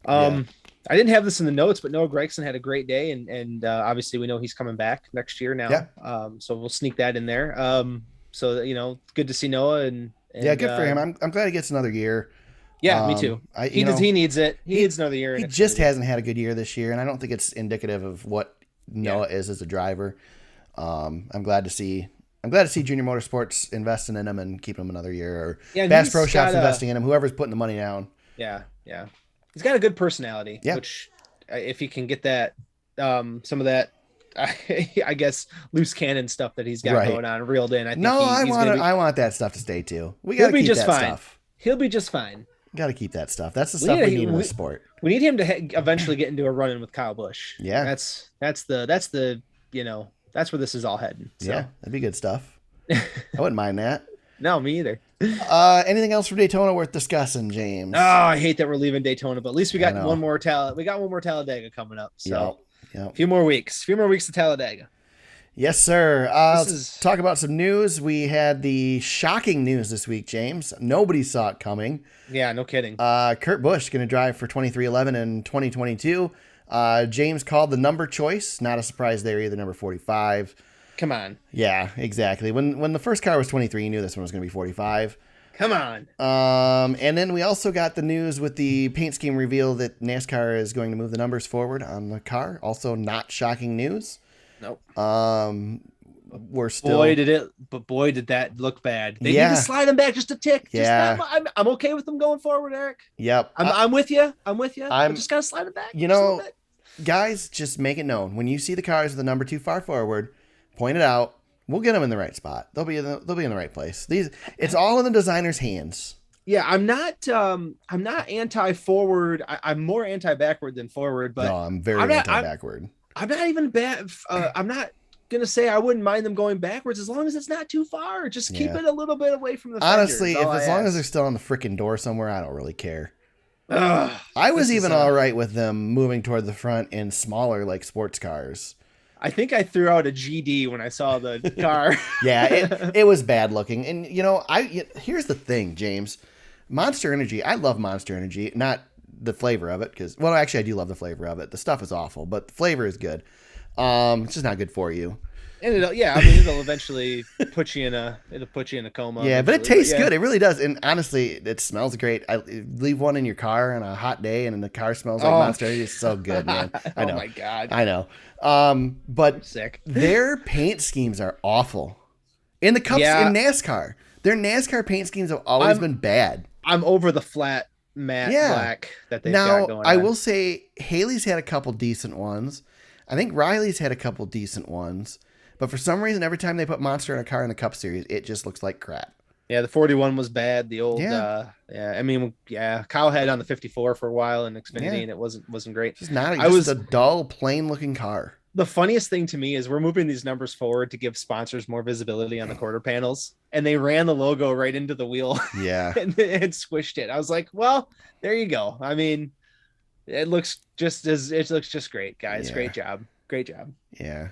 Yeah. I didn't have this in the notes, but Noah Gragson had a great day, and obviously we know he's coming back next year now. Yeah. So we'll sneak that in there. So good to see Noah and yeah, good for him. I'm glad he gets another year. Yeah, me too. He needs it. He needs another year. He just hasn't had a good year this year, and I don't think it's indicative of what Noah is as a driver. I'm glad to see Junior Motorsports investing in him and keeping him another year, or Bass Pro Shops investing in him. Whoever's putting the money down. Yeah. He's got a good personality. Yeah. Which, if he can get that, some of that, I guess, loose cannon stuff that he's got going on reeled in. I want that stuff to stay too. We got to keep that stuff. He'll be just fine. Got to keep that stuff. That's the stuff we need in the sport. We need him to eventually get into a run-in with Kyle Busch. Yeah. That's where this is all heading. So. Yeah, that'd be good stuff. I wouldn't mind that. No, me either. Anything else from Daytona worth discussing, James? Oh, I hate that we're leaving Daytona, but at least we got one more Talladega coming up. So yep. A few more weeks to Talladega. Yes, sir. Let's talk about some news. We had the shocking news this week, James. Nobody saw it coming. Yeah, no kidding. Kurt Busch going to drive for 2311 in 2022. James called the number choice. Not a surprise there either, number 45. Come on. Yeah, exactly. When the first car was 23, you knew this one was going to be 45. Come on. And then we also got the news with the paint scheme reveal that NASCAR is going to move the numbers forward on the car. Also not shocking news. Nope. We're still. Boy, did that look bad. They need to slide them back just a tick. Yeah. I'm okay with them going forward, Eric. Yep. I'm with you. I'm just gotta slide it back. Guys, just make it known when you see the cars with the number too far forward, point it out. We'll get them in the right spot. They'll be in the right place. It's all in the designer's hands. Yeah, I'm not anti-forward. I'm more anti-backward than forward, but no, I'm very anti-backward. I'm not even bad. I'm not gonna say I wouldn't mind them going backwards as long as it's not too far. Just keep it a little bit away from the honestly, as long as they're still on the freaking door somewhere, I don't really care. I was even all right with them moving toward the front in smaller, like sports cars. I think I threw out a GD when I saw the car. Yeah, it was bad looking. And here's the thing, James. Monster Energy, I love Monster Energy, not the flavor of it, because actually I do love the flavor of it. The stuff is awful, but the flavor is good. It's just not good for you. And it'll eventually put you in a coma. Yeah, but it tastes good. It really does. And honestly, it smells great. I leave one in your car on a hot day, and the car smells like Monster Energy. It's so good, man. I know. Oh my god. I know. But I'm sick. Their paint schemes are awful. In the cups in NASCAR, their NASCAR paint schemes have always been bad. I'm over the flat matte black that they've got going on. I will say Haley's had a couple decent ones. I think Riley's had a couple decent ones. But for some reason, every time they put Monster in a car in the Cup Series, it just looks like crap. Yeah, the 41 was bad. The old, Kyle had on the 54 for a while in Xfinity, and it wasn't great. It's just a dull, plain-looking car. The funniest thing to me is we're moving these numbers forward to give sponsors more visibility on the quarter panels, and they ran the logo right into the wheel. Yeah, and squished it. I was like, well, there you go. I mean, it looks just great, guys. Yeah. Great job. Yeah.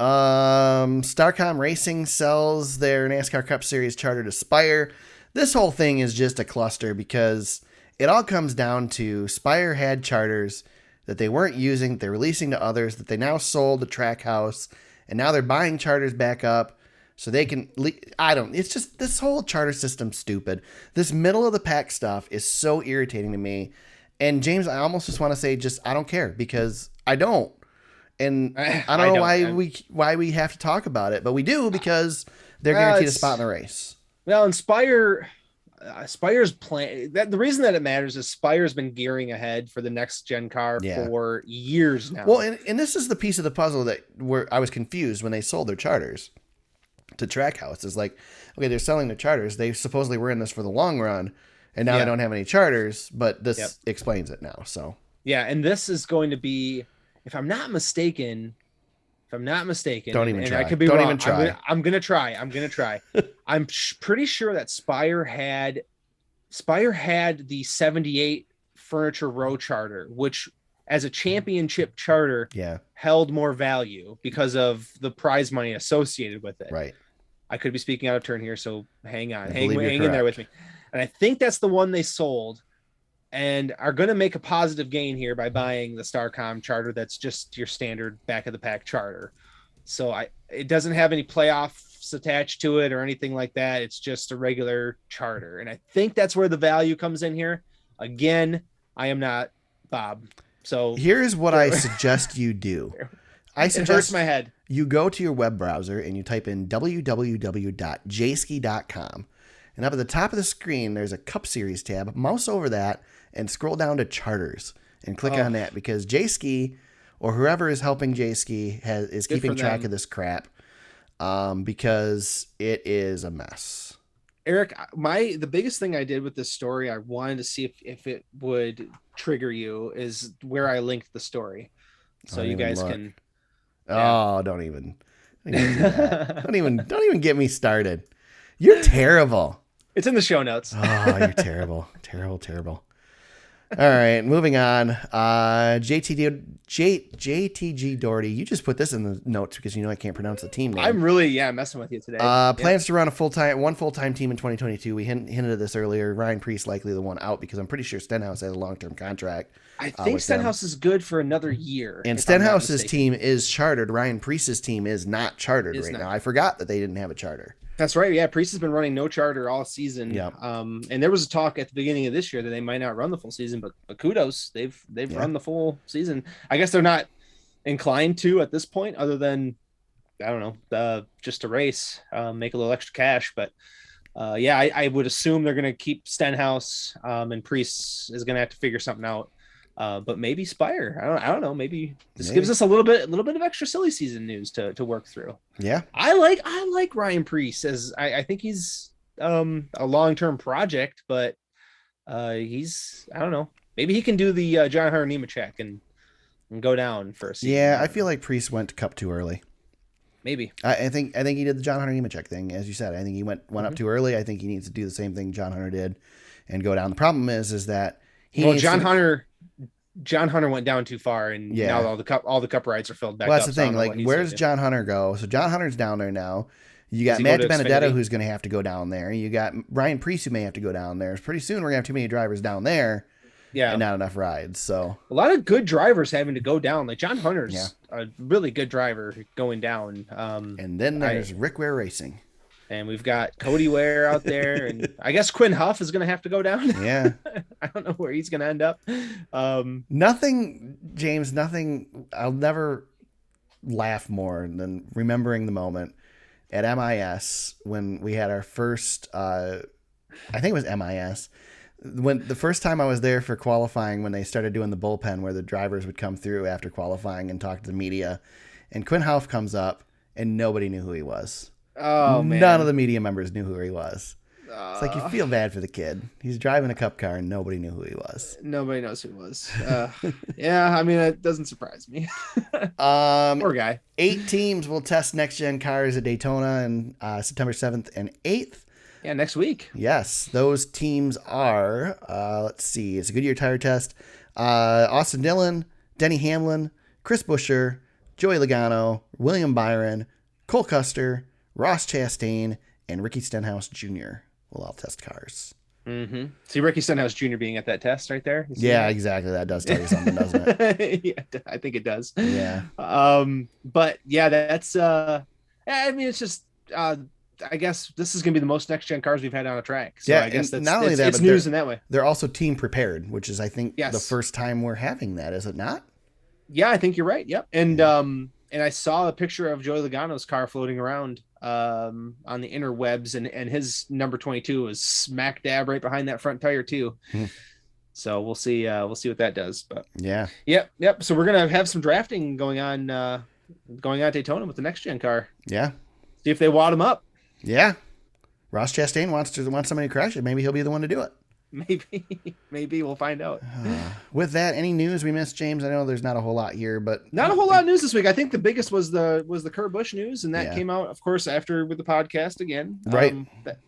Starcom Racing sells their NASCAR Cup Series charter to Spire. This whole thing is just a cluster because it all comes down to Spire had charters that they weren't using, they're releasing to others, that they now sold to Trackhouse, and now they're buying charters back up so they can... It's just, this whole charter system's stupid. This middle of the pack stuff is so irritating to me. And James, I almost just want to say I don't care, because I don't. And I don't know why we have to talk about it, but we do, because they're guaranteed a spot in the race. Well, and Spire's plan. The reason that it matters is Spire's been gearing ahead for the next gen car for years now. Well, and this is the piece of the puzzle where I was confused when they sold their charters. to Trackhouse. It's like, okay, they're selling the charters. They supposedly were in this for the long run, and now they don't have any charters, but this explains it now. So yeah, and this is going to be, if I'm not mistaken, don't even try. I could be don't wrong. even try. I'm gonna try. I'm pretty sure that Spire had the 78 Furniture Row charter, which as a championship charter held more value because of the prize money associated with it. Right. I could be speaking out of turn here, so hang on. Hang in there with me. And I think that's the one they sold and are going to make a positive gain here by buying the Starcom charter. That's just your standard back of the pack charter. So it doesn't have any playoffs attached to it or anything like that. It's just a regular charter. And I think that's where the value comes in here. Again, I am not Bob. So here's what I suggest you do. It hurts my head. You go to your web browser and you type in www.jski.com. And up at the top of the screen, there's a Cup Series tab. Mouse over that and scroll down to charters and click on that, because J-Ski or whoever is helping J-Ski is keeping track of this crap, because it is a mess. Eric, the biggest thing I did with this story, I wanted to see if it would trigger you, is where I linked the story. So you guys can. Oh, don't even do that. don't even get me started. You're terrible. It's in the show notes. Oh, you're terrible. Terrible. All right, moving on. JTG Doherty, you just put this in the notes because you know I can't pronounce the team name. I'm really messing with you today. Plans to run one full-time team in 2022. We hinted at this earlier. Ryan Preece likely the one out because I'm pretty sure Stenhouse has a long-term contract. I think Stenhouse is good for another year. And Stenhouse's team is chartered. Ryan Preece's team is not chartered now. I forgot that they didn't have a charter. That's right. Yeah, Preece has been running no charter all season. Yeah. And there was a talk at the beginning of this year that they might not run the full season, but kudos, they've run the full season. I guess they're not inclined to at this point, other than I don't know, just a race, make a little extra cash. But I would assume they're going to keep Stenhouse, and Preece is going to have to figure something out. But maybe Spire. I don't know. Maybe this gives us a little bit of extra silly season news to work through. Yeah. I like Ryan Preece, as I think he's a long-term project, but he's, I don't know, maybe he can do the John Hunter Nemechek and go down for a season. Yeah, I feel like Preece went to Cup too early. Maybe. I think he did the John Hunter Nemechek thing, as you said. I think he went up too early. I think he needs to do the same thing John Hunter did and go down. The problem is that John Hunter went down too far, and now all the cup rides are filled back up. Well, that's the thing. Like, where's John Hunter go? So John Hunter's down there now. You got Matt Benedetto, who's going to have to go down there. You got Ryan Preece, who may have to go down there. Pretty soon, we're going to have too many drivers down there. Yeah, and not enough rides. So a lot of good drivers having to go down. Like John Hunter's a really good driver going down. And then there's Rick Ware Racing. And we've got Cody Ware out there, and I guess Quinn Huff is going to have to go down. Yeah. I don't know where he's going to end up. Nothing, I'll never laugh more than remembering the moment at MIS when we had our first, I think it was MIS, when the first time I was there for qualifying, when they started doing the bullpen where the drivers would come through after qualifying and talk to the media, and Quinn Huff comes up and nobody knew who he was. Oh, man. None of the media members knew who he was. It's like you feel bad for the kid. He's driving a cup car and nobody knew who he was. Nobody knows who he was. Yeah, I mean, it doesn't surprise me. Poor guy. 8 teams will test next-gen cars at Daytona on September 7th and 8th. Yeah, next week. Yes, those teams are, let's see, it's a Goodyear tire test. Austin Dillon, Denny Hamlin, Chris Buescher, Joey Logano, William Byron, Cole Custer, Ross Chastain, and Ricky Stenhouse Jr. will all test cars. Mm-hmm. See Ricky Stenhouse Jr. being at that test right there? Yeah, exactly. That does tell you something, doesn't it? Yeah, I think it does. Yeah. But yeah, that's, I mean, it's just, I guess this is going to be the most next-gen cars we've had on a track. So yeah, I guess that's not only that, it's news in that way. They're also team prepared, which is, I think, the first time we're having that, is it not? Yeah, I think you're right. Yep. And I saw a picture of Joey Logano's car floating around on the interwebs, and his number 22 is smack dab right behind that front tire too. So we'll see what that does. But yep. So we're gonna have some drafting going on at Daytona with the next gen car. Yeah. See if they wad them up. Yeah. Ross Chastain wants somebody to crash it. Maybe he'll be the one to do it. Maybe we'll find out. With that, any news we missed, James? I know there's not a whole lot here, but Not a whole lot of news this week. I think the biggest was the Kurt Busch news, and that came out, of course, after with the podcast again. Right. That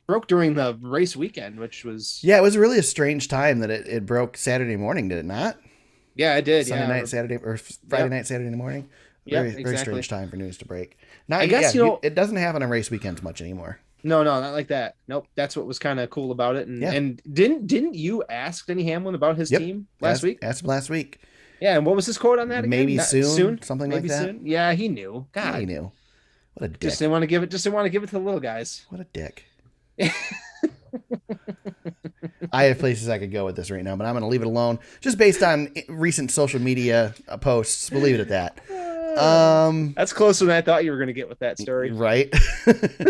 broke during the race weekend, which was it was really a strange time that it broke Saturday morning, did it not? Yeah, it did. Sunday night, Saturday, or Friday night, Saturday in the morning. Very strange time for news to break. Now, I guess it doesn't happen on race weekends much anymore. No, not like that. Nope. That's what was kind of cool about it. And didn't you ask Denny Hamlin about his team last week? Asked him last week. Yeah, and what was his quote on that again? Maybe soon, something like that. Soon? Yeah, he knew. God, he knew. What a dick. Just didn't want to give it to the little guys. What a dick. I have places I could go with this right now, but I'm going to leave it alone. Just based on recent social media posts, we'll leave it at that. That's closer than I thought you were going to get with that story. Right?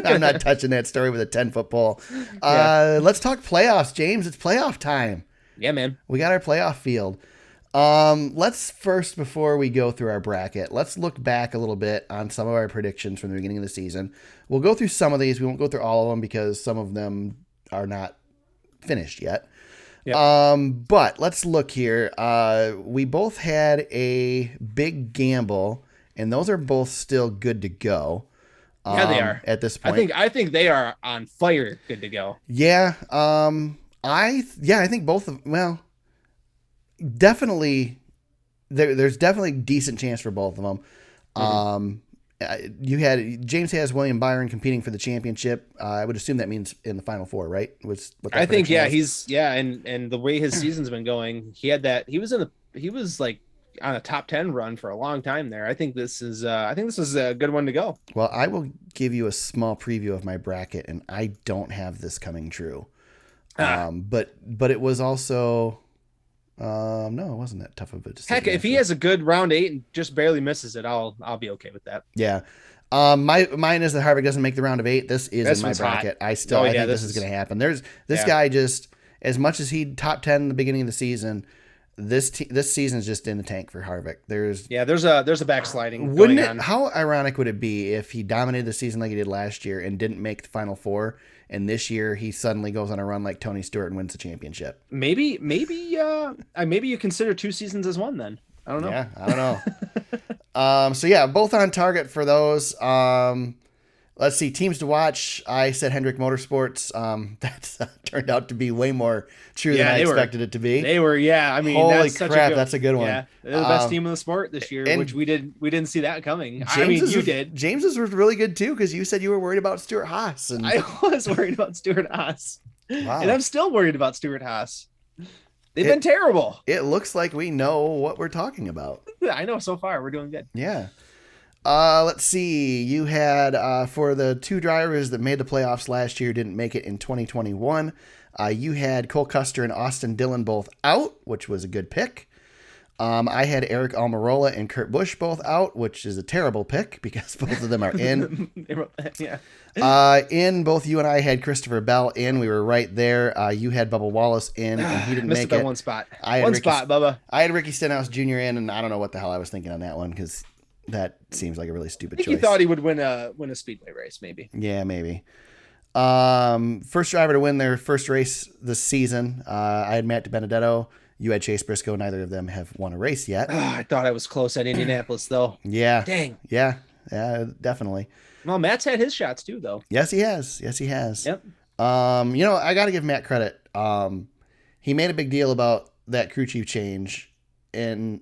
I'm not touching that story with a 10-foot pole. Let's talk playoffs, James. It's playoff time. Yeah, man. We got our playoff field. Let's first, before we go through our bracket, let's look back a little bit on some of our predictions from the beginning of the season. We'll go through some of these. We won't go through all of them because some of them are not finished yet. Yep. But let's look here. We both had a big gamble, and those are both still good to go. Yeah, they are at this point. I think they are on fire, good to go. Yeah. I think both of definitely. There's definitely a decent chance for both of them. Mm-hmm. James has William Byron competing for the championship. I would assume that means in the Final Four, right? I think and the way his season's been going, he was like on a top 10 run for a long time there. I think this is a good one to go. Well, I will give you a small preview of my bracket, and I don't have this coming true. But it was also. No, it wasn't that tough of a decision. Heck, if he has a good round 8 and just barely misses it, I'll be okay with that. Yeah. Mine is that Harvick doesn't make the round of 8. This is in my bracket. Hot. I think this is going to happen. There's this guy just, as much as he top 10 in the beginning of the season, this season is just in the tank for Harvick. There's a backsliding. Wouldn't it? How ironic would it be if he dominated the season like he did last year and didn't make the Final Four, and this year he suddenly goes on a run like Tony Stewart and wins the championship? Maybe you consider 2 seasons as one then. I don't know. Yeah, I don't know. Both on target for those. Let's see, teams to watch. I said Hendrick Motorsports. That's turned out to be way more true than I expected it to be. They were, I mean, holy crap, that's a good one. Yeah, they're the best team in the sport this year, which we didn't see that coming. You did. James's was really good too, because you said you were worried about Stuart Haas. And I was worried about Stuart Haas. Wow. And I'm still worried about Stuart Haas. They've been terrible. It looks like we know what we're talking about. I know, so far we're doing good. Yeah. Let's see. You had for the 2 drivers that made the playoffs last year, didn't make it in 2021. You had Cole Custer and Austin Dillon both out, which was a good pick. I had Eric Almirola and Kurt Busch both out, which is a terrible pick because both of them are in. In both you and I had Christopher Bell in. We were right there. You had Bubba Wallace in, and he didn't make it. One spot. Bubba. I had Ricky Stenhouse Jr. in, and I don't know what the hell I was thinking on that one because that seems like a really stupid choice. He thought he would win a speedway race, maybe. Yeah, maybe. First driver to win their first race this season. I had Matt DiBenedetto. You had Chase Briscoe. Neither of them have won a race yet. I thought I was close at Indianapolis, though. Yeah. Dang. Yeah, definitely. Well, Matt's had his shots, too, though. Yes, he has. Yep. I got to give Matt credit. He made a big deal about that crew chief change, and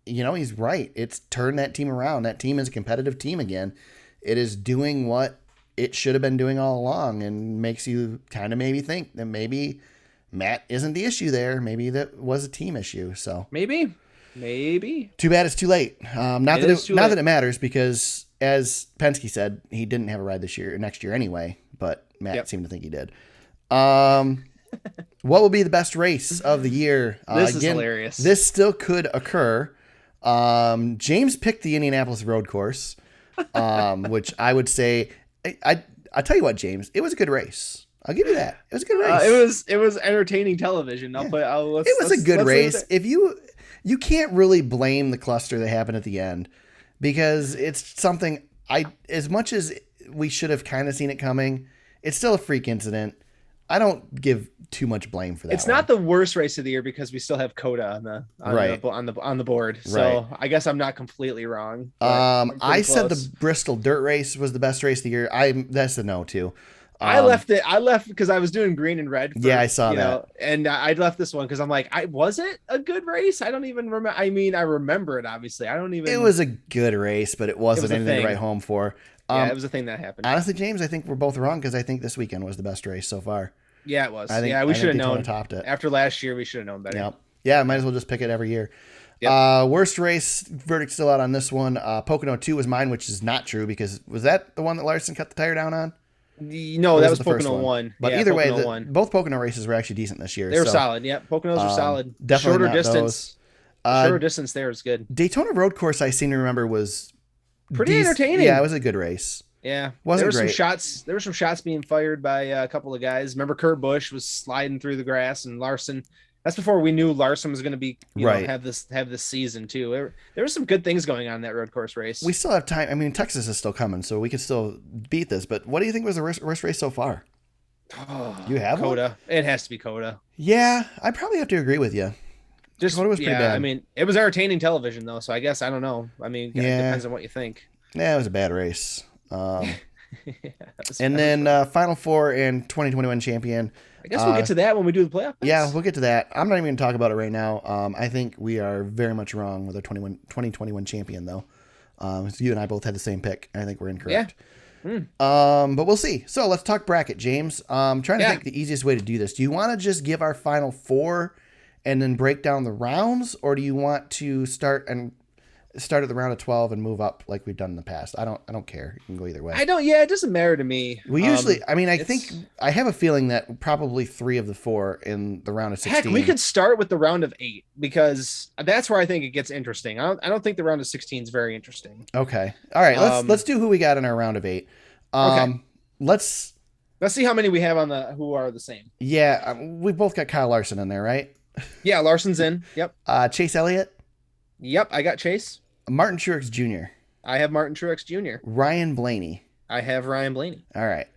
he's right. It's turned that team around. That team is a competitive team again. It is doing what it should have been doing all along, and makes you kind of maybe think that maybe Matt isn't the issue there. Maybe that was a team issue. So maybe. Too bad it's too late. Not that it matters, because as Penske said, he didn't have a ride next year anyway. But Matt seemed to think he did. What will be the best race of the year? This is hilarious. This still could occur. James picked the Indianapolis road course, which I would say, I'll tell you what, James, it was a good race. I'll give you that. It was a good race. It was entertaining televiing. It was a good race. If you can't really blame the cluster that happened at the end, because it's something as much as we should have kind of seen it coming. It's still a freak incident. I don't give too much blame for that. It's not the worst race of the year because we still have Coda on the board. So I guess I'm not completely wrong. I said the Bristol Dirt Race was the best race of the year. That's a no too. I left because I was doing green and red. I saw that. And I left this one because I'm like, was it a good race? I don't even remember. I mean, I remember it, obviously. It was a good race, but it wasn't anything to write home for. It was a thing that happened. Honestly, James, I think we're both wrong because I think this weekend was the best race so far. Yeah, it was. We should have known. Topped it. After last year, we should have known better. Yep. Yeah, might as well just pick it every year. Yep. Worst race, verdict still out on this one. Pocono 2 was mine, which is not true because was that the one that Larson cut the tire down on? No, that was Pocono 1. But either way, both Pocono races were actually decent this year. They were solid. Yeah, Poconos are solid. Definitely shorter distance. Shorter distance there is good. Daytona Road Course, I seem to remember, was pretty entertaining. Yeah, it was a good race. Yeah, wasn't there were great. There were some shots being fired by a couple of guys. Remember, Kurt Busch was sliding through the grass, and Larson. That's before we knew Larson was going to be have this season too. There were some good things going on in that road course race. We still have time. I mean, Texas is still coming, so we could still beat this. But what do you think was the worst race so far? You have Coda. One? It has to be Coda. Yeah, I probably have to agree with you. Coda was pretty bad. I mean, it was entertaining television though, so I guess I don't know. I mean, it depends on what you think. Yeah, it was a bad race. And then Final Four and 2021 champion. I guess we'll get to that when we do the playoff. Yeah, we'll get to that. I'm not even going to talk about it right now. I think we are very much wrong with our 2021 champion, though. So you and I both had the same pick. I think we're incorrect. Yeah. But we'll see. So let's talk bracket, James. I'm trying to think the easiest way to do this. Do you want to just give our Final Four and then break down the rounds, or do you want to start at the round of 12 and move up like we've done in the past? I don't care. You can go either way. It doesn't matter to me. We usually, I have a feeling that probably 3 of the 4 in the round of 16. Heck, we could start with the round of 8 because that's where I think it gets interesting. I don't think the round of 16 is very interesting. Okay. All right. Let's do who we got in our round of 8. Okay. Let's see how many we have on who are the same. Yeah. We both got Kyle Larson in there, right? Yeah. Larson's in. Yep. Chase Elliott. Yep. I got Chase. Martin Truex Jr. I have Martin Truex Jr. Ryan Blaney. I have Ryan Blaney. All right.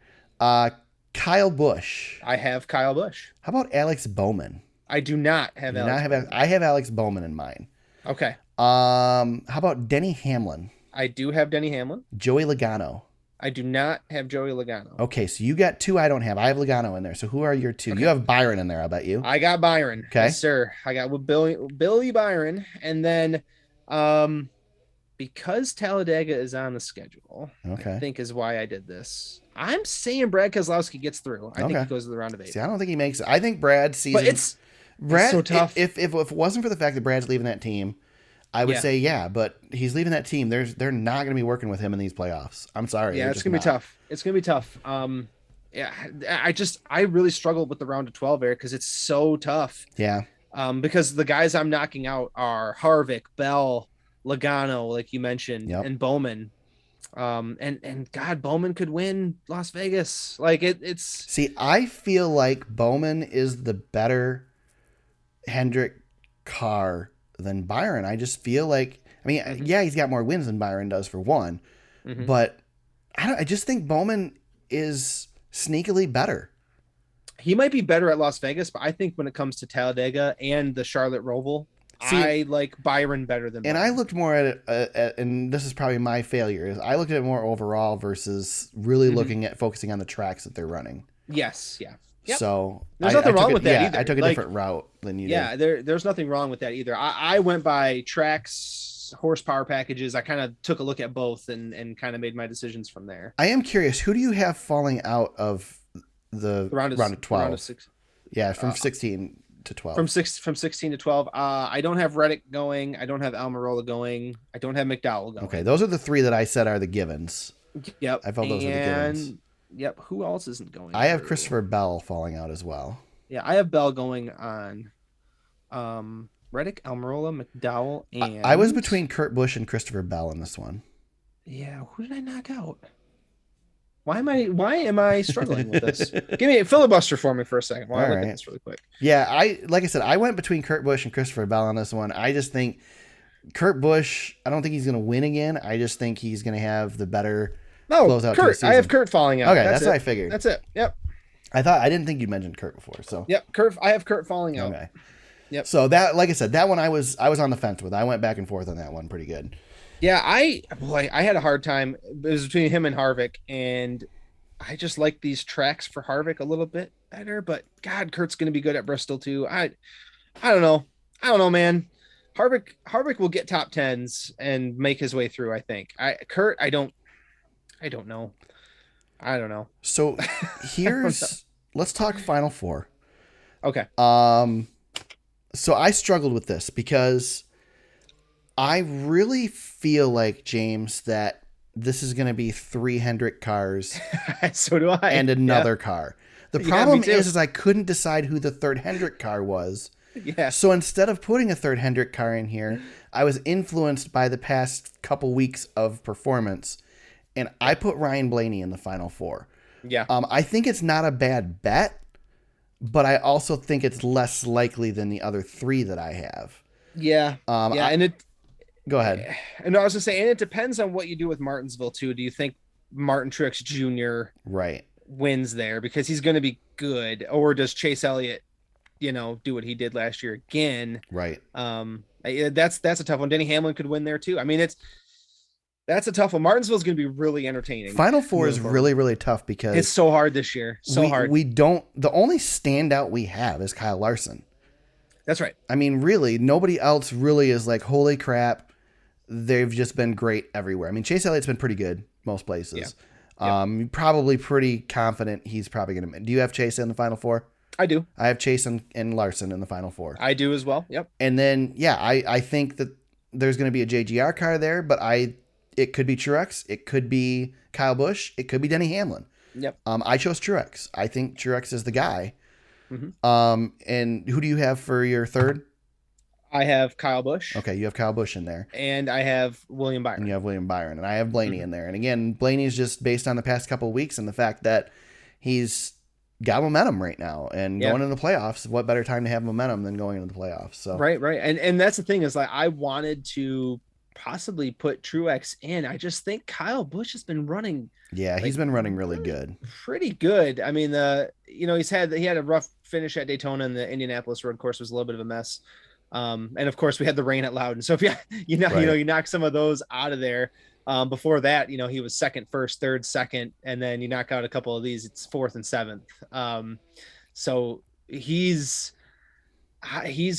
Kyle Busch. I have Kyle Busch. How about Alex Bowman? I do not have Alex. I have Alex Bowman in mine. Okay. How about Denny Hamlin? I do have Denny Hamlin. Joey Logano. I do not have Joey Logano. Okay, so you got 2 I don't have. I have Logano in there. So who are your 2? Okay. You have Byron in there, I bet you. I got Byron. Okay. Yes, sir. I got Billy Byron. And then because Talladega is on the schedule, I think is why I did this. I'm saying Brad Keselowski gets through. I think he goes to the round of 8. See, I don't think he makes it. I think Brad's season. But Brad, it's so tough. If it wasn't for the fact that Brad's leaving that team, I would say but he's leaving that team. They're not going to be working with him in these playoffs. I'm sorry. Yeah, it's going to be tough. It's going to be tough. I really struggled with the round of 12 there because it's so tough. Yeah. Because the guys I'm knocking out are Harvick, Bell, Logano, like you mentioned, and Bowman. And God, Bowman could win Las Vegas. Like it's. See, I feel like Bowman is the better Hendrick car than Byron. I just feel like, he's got more wins than Byron does for one, but I just think Bowman is sneakily better. He might be better at Las Vegas, but I think when it comes to Talladega and the Charlotte Roval, I like Byron better than Byron. And I looked more at it, and this is probably my failure, is I looked at it more overall versus really looking at focusing on the tracks that they're running. Yes, yeah. Yep. So there's nothing wrong with that either. I took a different route than you did. Yeah, there's nothing wrong with that either. I went by tracks, horsepower packages. I kind of took a look at both and kind of made my decisions from there. I am curious, who do you have falling out of the round of 12? Round of 6. Yeah, from 16 to 12. From 16 to 12. I don't have Reddick going. I don't have Almirola going. I don't have McDowell going. Okay, those are the 3 that I said are the givens. Yep. I felt those were the givens. Yep. Who else isn't going? I have Christopher Bell falling out as well. Yeah, I have Bell going on Reddick, Almirola, McDowell, and I was between Kurt Busch and Christopher Bell in this one. Yeah, who did I knock out? Why am I struggling with this? Give me a filibuster for me for a second while I look at this really quick. Yeah, like I said, I went between Kurt Busch and Christopher Bell on this one. I just think Kurt Busch, I don't think he's going to win again. I just think he's going to have the better No, close out to the Kurt. I have season. Kurt falling out. Okay, That's that's what it. I figured. That's it. Yep. I didn't think you mentioned Kurt before, so Yep. Kurt. I have Kurt falling out. okay. Yep. So that, like I said, that one I was on the fence with. I went back and forth on that one pretty good. Yeah. I had a hard time. It was between him and Harvick, and I just like these tracks for Harvick a little bit better. But God, Kurt's going to be good at Bristol too. I don't know. I don't know, man. Harvick will get top tens and make his way through. I think. Kurt. I don't know. I don't know. So I don't know. let's talk Final Four. Okay. So I struggled with this because I really feel like, James, that this is going to be 3 Hendrick cars So do I. and another car. The Yeah, problem me too. is I couldn't decide who the third Hendrick car was. Yeah. So instead of putting a third Hendrick car in here, I was influenced by the past couple weeks of performance, and I put Ryan Blaney in the Final Four. Yeah. I think it's not a bad bet, but I also think it's less likely than the other 3 that I have. Yeah. Yeah. And it, Go ahead. and I was gonna say, and it depends on what you do with Martinsville too. Do you think Martin Truex Jr. Right. wins there because he's going to be good, or does Chase Elliott, do what he did last year again? Right. That's a tough one. Denny Hamlin could win there too. I mean, that's a tough one. Martinsville's going to be really entertaining. Final Four is really, really tough because it's so hard this year. So hard. The only standout we have is Kyle Larson. That's right. I mean, really, nobody else really is like, holy crap, they've just been great everywhere. I mean, Chase Elliott's been pretty good most places. Yeah. Probably pretty confident he's probably going to. Do you have Chase in the Final Four? I do. I have Chase and Larson in the Final Four. I do as well. Yep. And then, yeah, I think that there's going to be a JGR car there, but it could be Truex, it could be Kyle Busch, it could be Denny Hamlin. Yep. I chose Truex. I think Truex is the guy. Mm-hmm. And who do you have for your third? I have Kyle Busch. Okay, you have Kyle Busch in there. And I have William Byron. And you have William Byron. And I have Blaney in there. And again, Blaney is just based on the past couple of weeks and the fact that he's got momentum right now. And going into the playoffs, what better time to have momentum than going into the playoffs? So Right. And that's the thing is, like, I wanted to possibly put Truex in. I just think Kyle Busch has been running. Yeah, he's been running really good. Pretty good. I mean, he had a rough finish at Daytona, and the Indianapolis road course was a little bit of a mess. And of course we had the rain at Loudon. So if you knock some of those out of there. Before that, he was second, first, third, second, and then you knock out a couple of these, it's fourth and seventh. So he's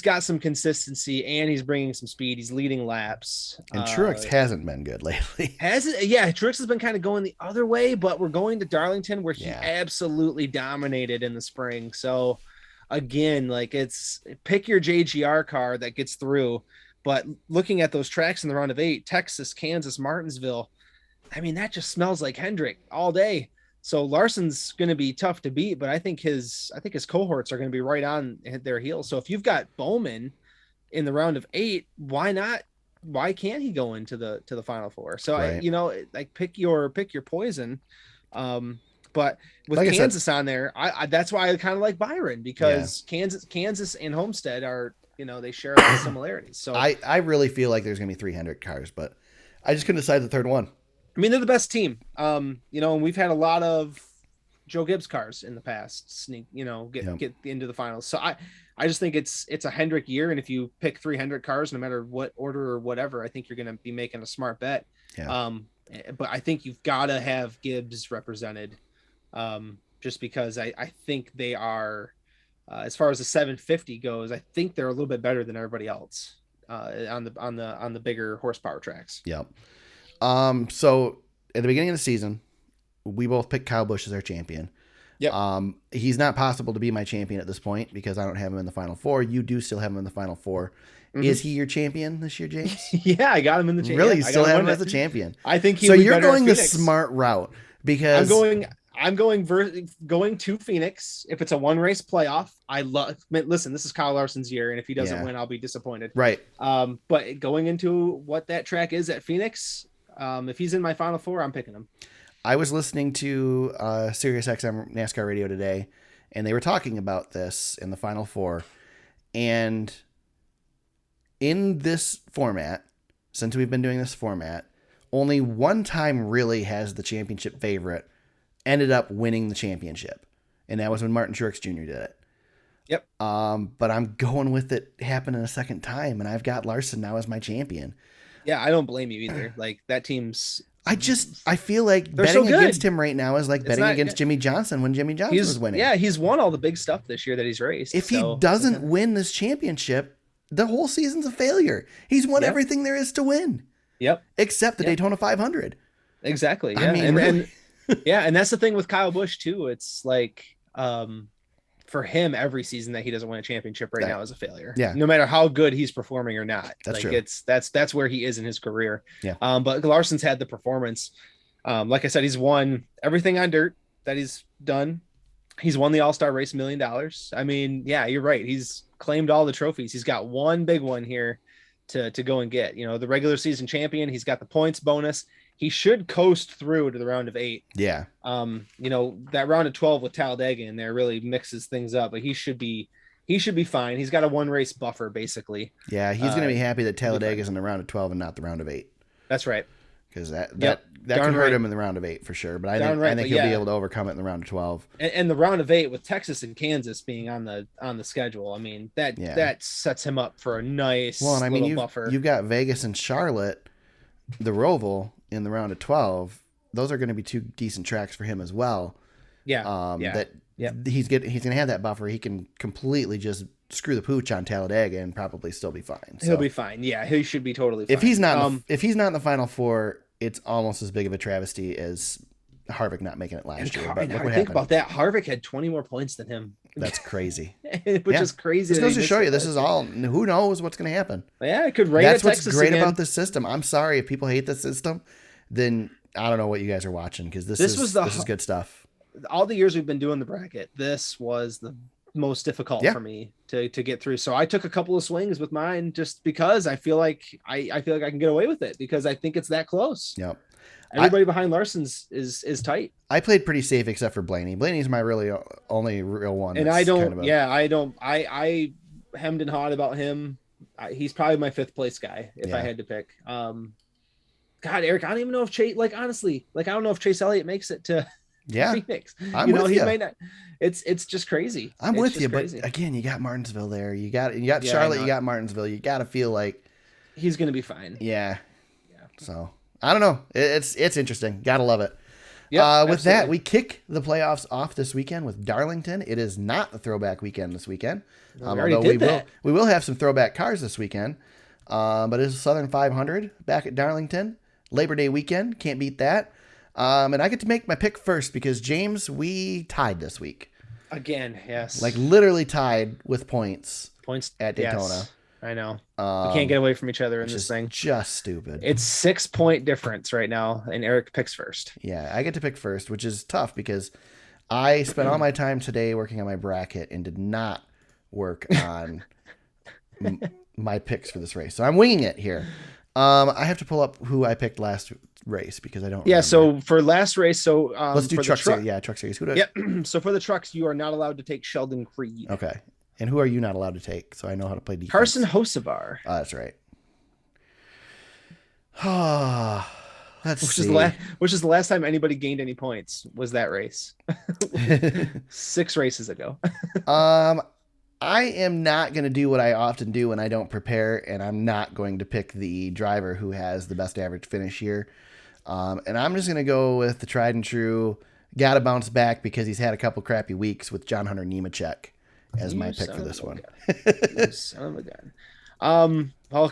got some consistency and he's bringing some speed. He's leading laps. And Truex hasn't been good lately. Yeah, Truex has been kind of going the other way, but we're going to Darlington where he absolutely dominated in the spring. So again, like, it's pick your JGR car that gets through. But looking at those tracks in the round of 8, Texas, Kansas, Martinsville, I mean, that just smells like Hendrick all day. So Larson's going to be tough to beat, but I think his cohorts are going to be right on their heels. So if you've got Bowman in the round of 8, why not? Why can't he go into the Final Four? So right. Pick your poison. But with like Kansas on there, I that's why I kind of like Byron, because Kansas and Homestead are, they share a lot of similarities. So I really feel like there's going to be 300 cars, but I just couldn't decide the third one. I mean, they're the best team. And we've had a lot of Joe Gibbs cars in the past get into the finals. So I just think it's a Hendrick year. And if you pick 300 cars, no matter what order or whatever, I think you're going to be making a smart bet. Yeah. But I think you've got to have Gibbs represented, just because I think they are, as far as the 750 goes, I think they're a little bit better than everybody else on the bigger horsepower tracks. Yep. So at the beginning of the season, we both picked Kyle Busch as our champion. Yep. He's not possible to be my champion at this point because I don't have him in the Final Four. You do still have him in the Final Four. Mm-hmm. Is he your champion this year, James? Yeah, I got him in the champion. Really, you still have him as the champion. I think so. You're going the smart route because I'm going to Phoenix. If it's a one race playoff, listen, this is Kyle Larson's year, and if he doesn't win, I'll be disappointed. Right. But going into what that track is at Phoenix, if he's in my Final Four, I'm picking him. I was listening to Sirius XM NASCAR radio today, and they were talking about this in the Final Four. And in this format, since we've been doing this format, only one time really has the championship favorite ended up winning the championship, and that was when Martin Truex Jr. did it. Yep. But I'm going with it happening a second time, and I've got Larson now as my champion. Yeah, I don't blame you either. Like that team's. I feel like They're betting so good. against him right now is like It's betting not against good. Jimmy Johnson when Jimmy Johnson was winning. Yeah, he's won all the big stuff this year that he's raced. If he doesn't win this championship, the whole season's a failure. He's won everything there is to win. Yep. Except the Daytona 500. Exactly. Yeah. I mean, really? And that's the thing with Kyle Busch too. It's like for him, every season that he doesn't win a championship right now is a failure. Yeah. No matter how good he's performing or not. That's like true. That's where he is in his career. Yeah. But Larson's had the performance. Like I said, he's won everything on dirt that he's done. He's won the All-Star race $1 million. I mean, yeah, you're right. He's claimed all the trophies. He's got one big one here to go and get, the regular season champion. He's got the points bonus. He should coast through to the round of 8. Yeah. That round of 12 with Talladega in there really mixes things up, but he should be fine. He's got a 1 race buffer basically. Yeah. He's going to be happy that Talladega is in the round of 12 and not the round of 8. That's right. Because that can hurt him in the round of 8 for sure. But I think he'll be able to overcome it in the round of 12. And the round of 8 with Texas and Kansas being on the schedule, I mean that sets him up for a nice buffer. You've got Vegas and Charlotte, the Roval in the round of 12. Those are going to be 2 decent tracks for him as well. Yeah. He's going to have that buffer. He can completely just screw the pooch on Talladega and probably still be fine. So he'll be fine. Yeah, he should be totally fine. If he's not in the Final Four, it's almost as big of a travesty as Harvick not making it last year. But look what think happened. about that. Harvick had 20 more points than him. That's crazy. Which is crazy. This goes to show you this is all. Who knows what's going to happen? Yeah, it could rain. That's what's Texas great again. about this system. I'm sorry if people hate the system, then I don't know what you guys are watching because this is good stuff. All the years we've been doing the bracket, this was the most difficult for me to get through. So I took a couple of swings with mine just because I feel like I can get away with it because I think it's that close. Yep. Everybody behind Larson's is tight. I played pretty safe except for Blaney. Blaney's my really only real one. And I hemmed and hawed about him. He's probably my 5th place guy if I had to pick. God, Eric, I don't even know if Chase, honestly, I don't know if Chase Elliott makes it to Phoenix. I'm with you. He may not. It's just crazy. I'm with you, but again, you got Martinsville there. You got Charlotte. You got Martinsville. You got to feel like he's going to be fine. Yeah. So I don't know. It's interesting. Gotta love it. Yeah. With that, we kick the playoffs off this weekend with Darlington. It is not the throwback weekend this weekend. We will have some throwback cars this weekend. But it's Southern 500 back at Darlington. Labor Day weekend. Can't beat that. And I get to make my pick first because James, we tied this week. Again, yes. Literally tied with points at Daytona. Yes. I know. We can't get away from each other in this thing. Just stupid. It's 6-point difference right now, and Eric picks first. Yeah, I get to pick first, which is tough because I spent all my time today working on my bracket and did not work on my picks for this race. So I'm winging it here. I have to pull up who I picked last race because I don't remember. So for last race, let's do truck series. Yeah, truck series. So for the trucks, you are not allowed to take Sheldon Creed. Okay. And who are you not allowed to take? So I know how to play defense. Carson Hocevar. Oh, that's right. Which is the last time anybody gained any points was that race. 6 races ago. I am not going to do what I often do when I don't prepare, and I'm not going to pick the driver who has the best average finish here. And I'm just going to go with the tried and true, got to bounce back because he's had a couple crappy weeks with John Hunter Nemechek as my pick for this one. Son of a gun. Well,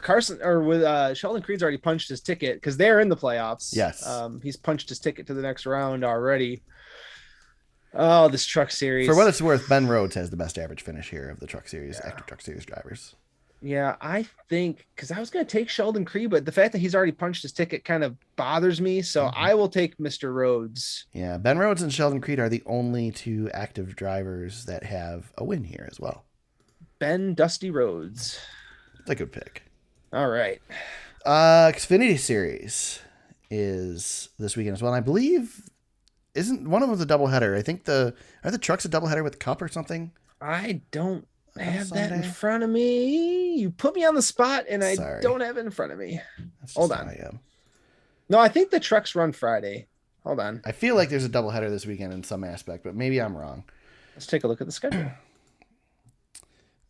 Sheldon Creed's already punched his ticket because they're in the playoffs. Yes. He's punched his ticket to the next round already. Oh, this truck series. For what it's worth, Ben Rhodes has the best average finish here of the truck series, active truck series drivers. Yeah, I think because I was going to take Sheldon Creed, but the fact that he's already punched his ticket kind of bothers me. So I will take Mr. Rhodes. Yeah, Ben Rhodes and Sheldon Creed are the only 2 active drivers that have a win here as well. Ben Dusty Rhodes. It's a good pick. All right. Xfinity Series is this weekend as well. And I believe isn't one of them a doubleheader? I think are the trucks a doubleheader with the Cup or something? I don't have that in front of me. You put me on the spot, and I don't have it in front of me. Hold on. No, I think the trucks run Friday. Hold on. I feel like there's a doubleheader this weekend in some aspect, but maybe I'm wrong. Let's take a look at the schedule.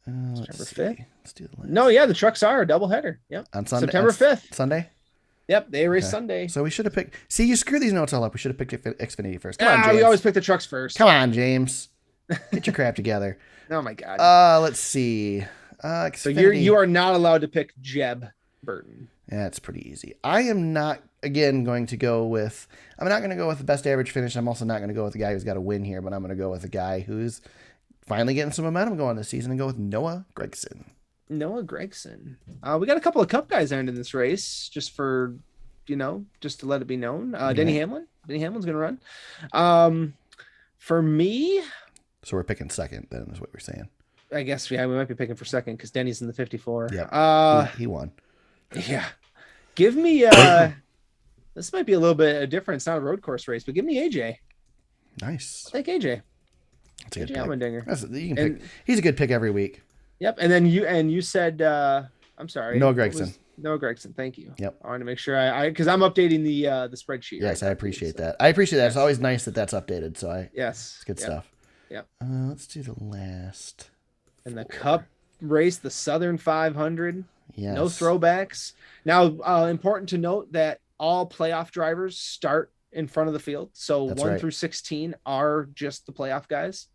Let's September see. 5th. Let's do the list. No, yeah, the trucks are a doubleheader. Yep. On Sunday. September 5th. Sunday? Yep, they race Okay. Sunday. So we should have picked. See, you screw these notes all up. We should have picked Xfinity first. Come on, James. We always pick the trucks first. Come on, James. Get your crap together. Oh my god. Let's see. Xfinity. So you are not allowed to pick Jeb Burton. Yeah, it's pretty easy. I am not going to go with. I'm not going to go with the best average finish. I'm also not going to go with the guy who's got a win here, but I'm going to go with a guy who's finally getting some momentum going this season and go with Noah Gragson. Noah Gragson. We got a couple of Cup guys in this race, just for, just to let it be known. Denny Hamlin. Denny Hamlin's going to run. For me. So we're picking second, then, is what we're saying. I guess, we might be picking for second because Denny's in the 54. Yeah. He won. Yeah. Give me, this might be a little bit different. It's not a road course race, but give me AJ. Nice. I think AJ. That's a good AJ pick. Allmendinger. You can pick. He's a good pick every week. Yep. And then you said, I'm sorry. Noah Gragson. Noah Gragson. Thank you. Yep. I want to make sure because I'm updating the spreadsheet. Yes, right I appreciate that. I appreciate that. Yes. It's always nice that that's updated. So yes, it's good stuff. Yep. Let's do the last. And the Cup race, the Southern 500. Yes. No throwbacks. Now, important to note that all playoff drivers start in front of the field. So That's 1 right. through 16 are just the playoff guys.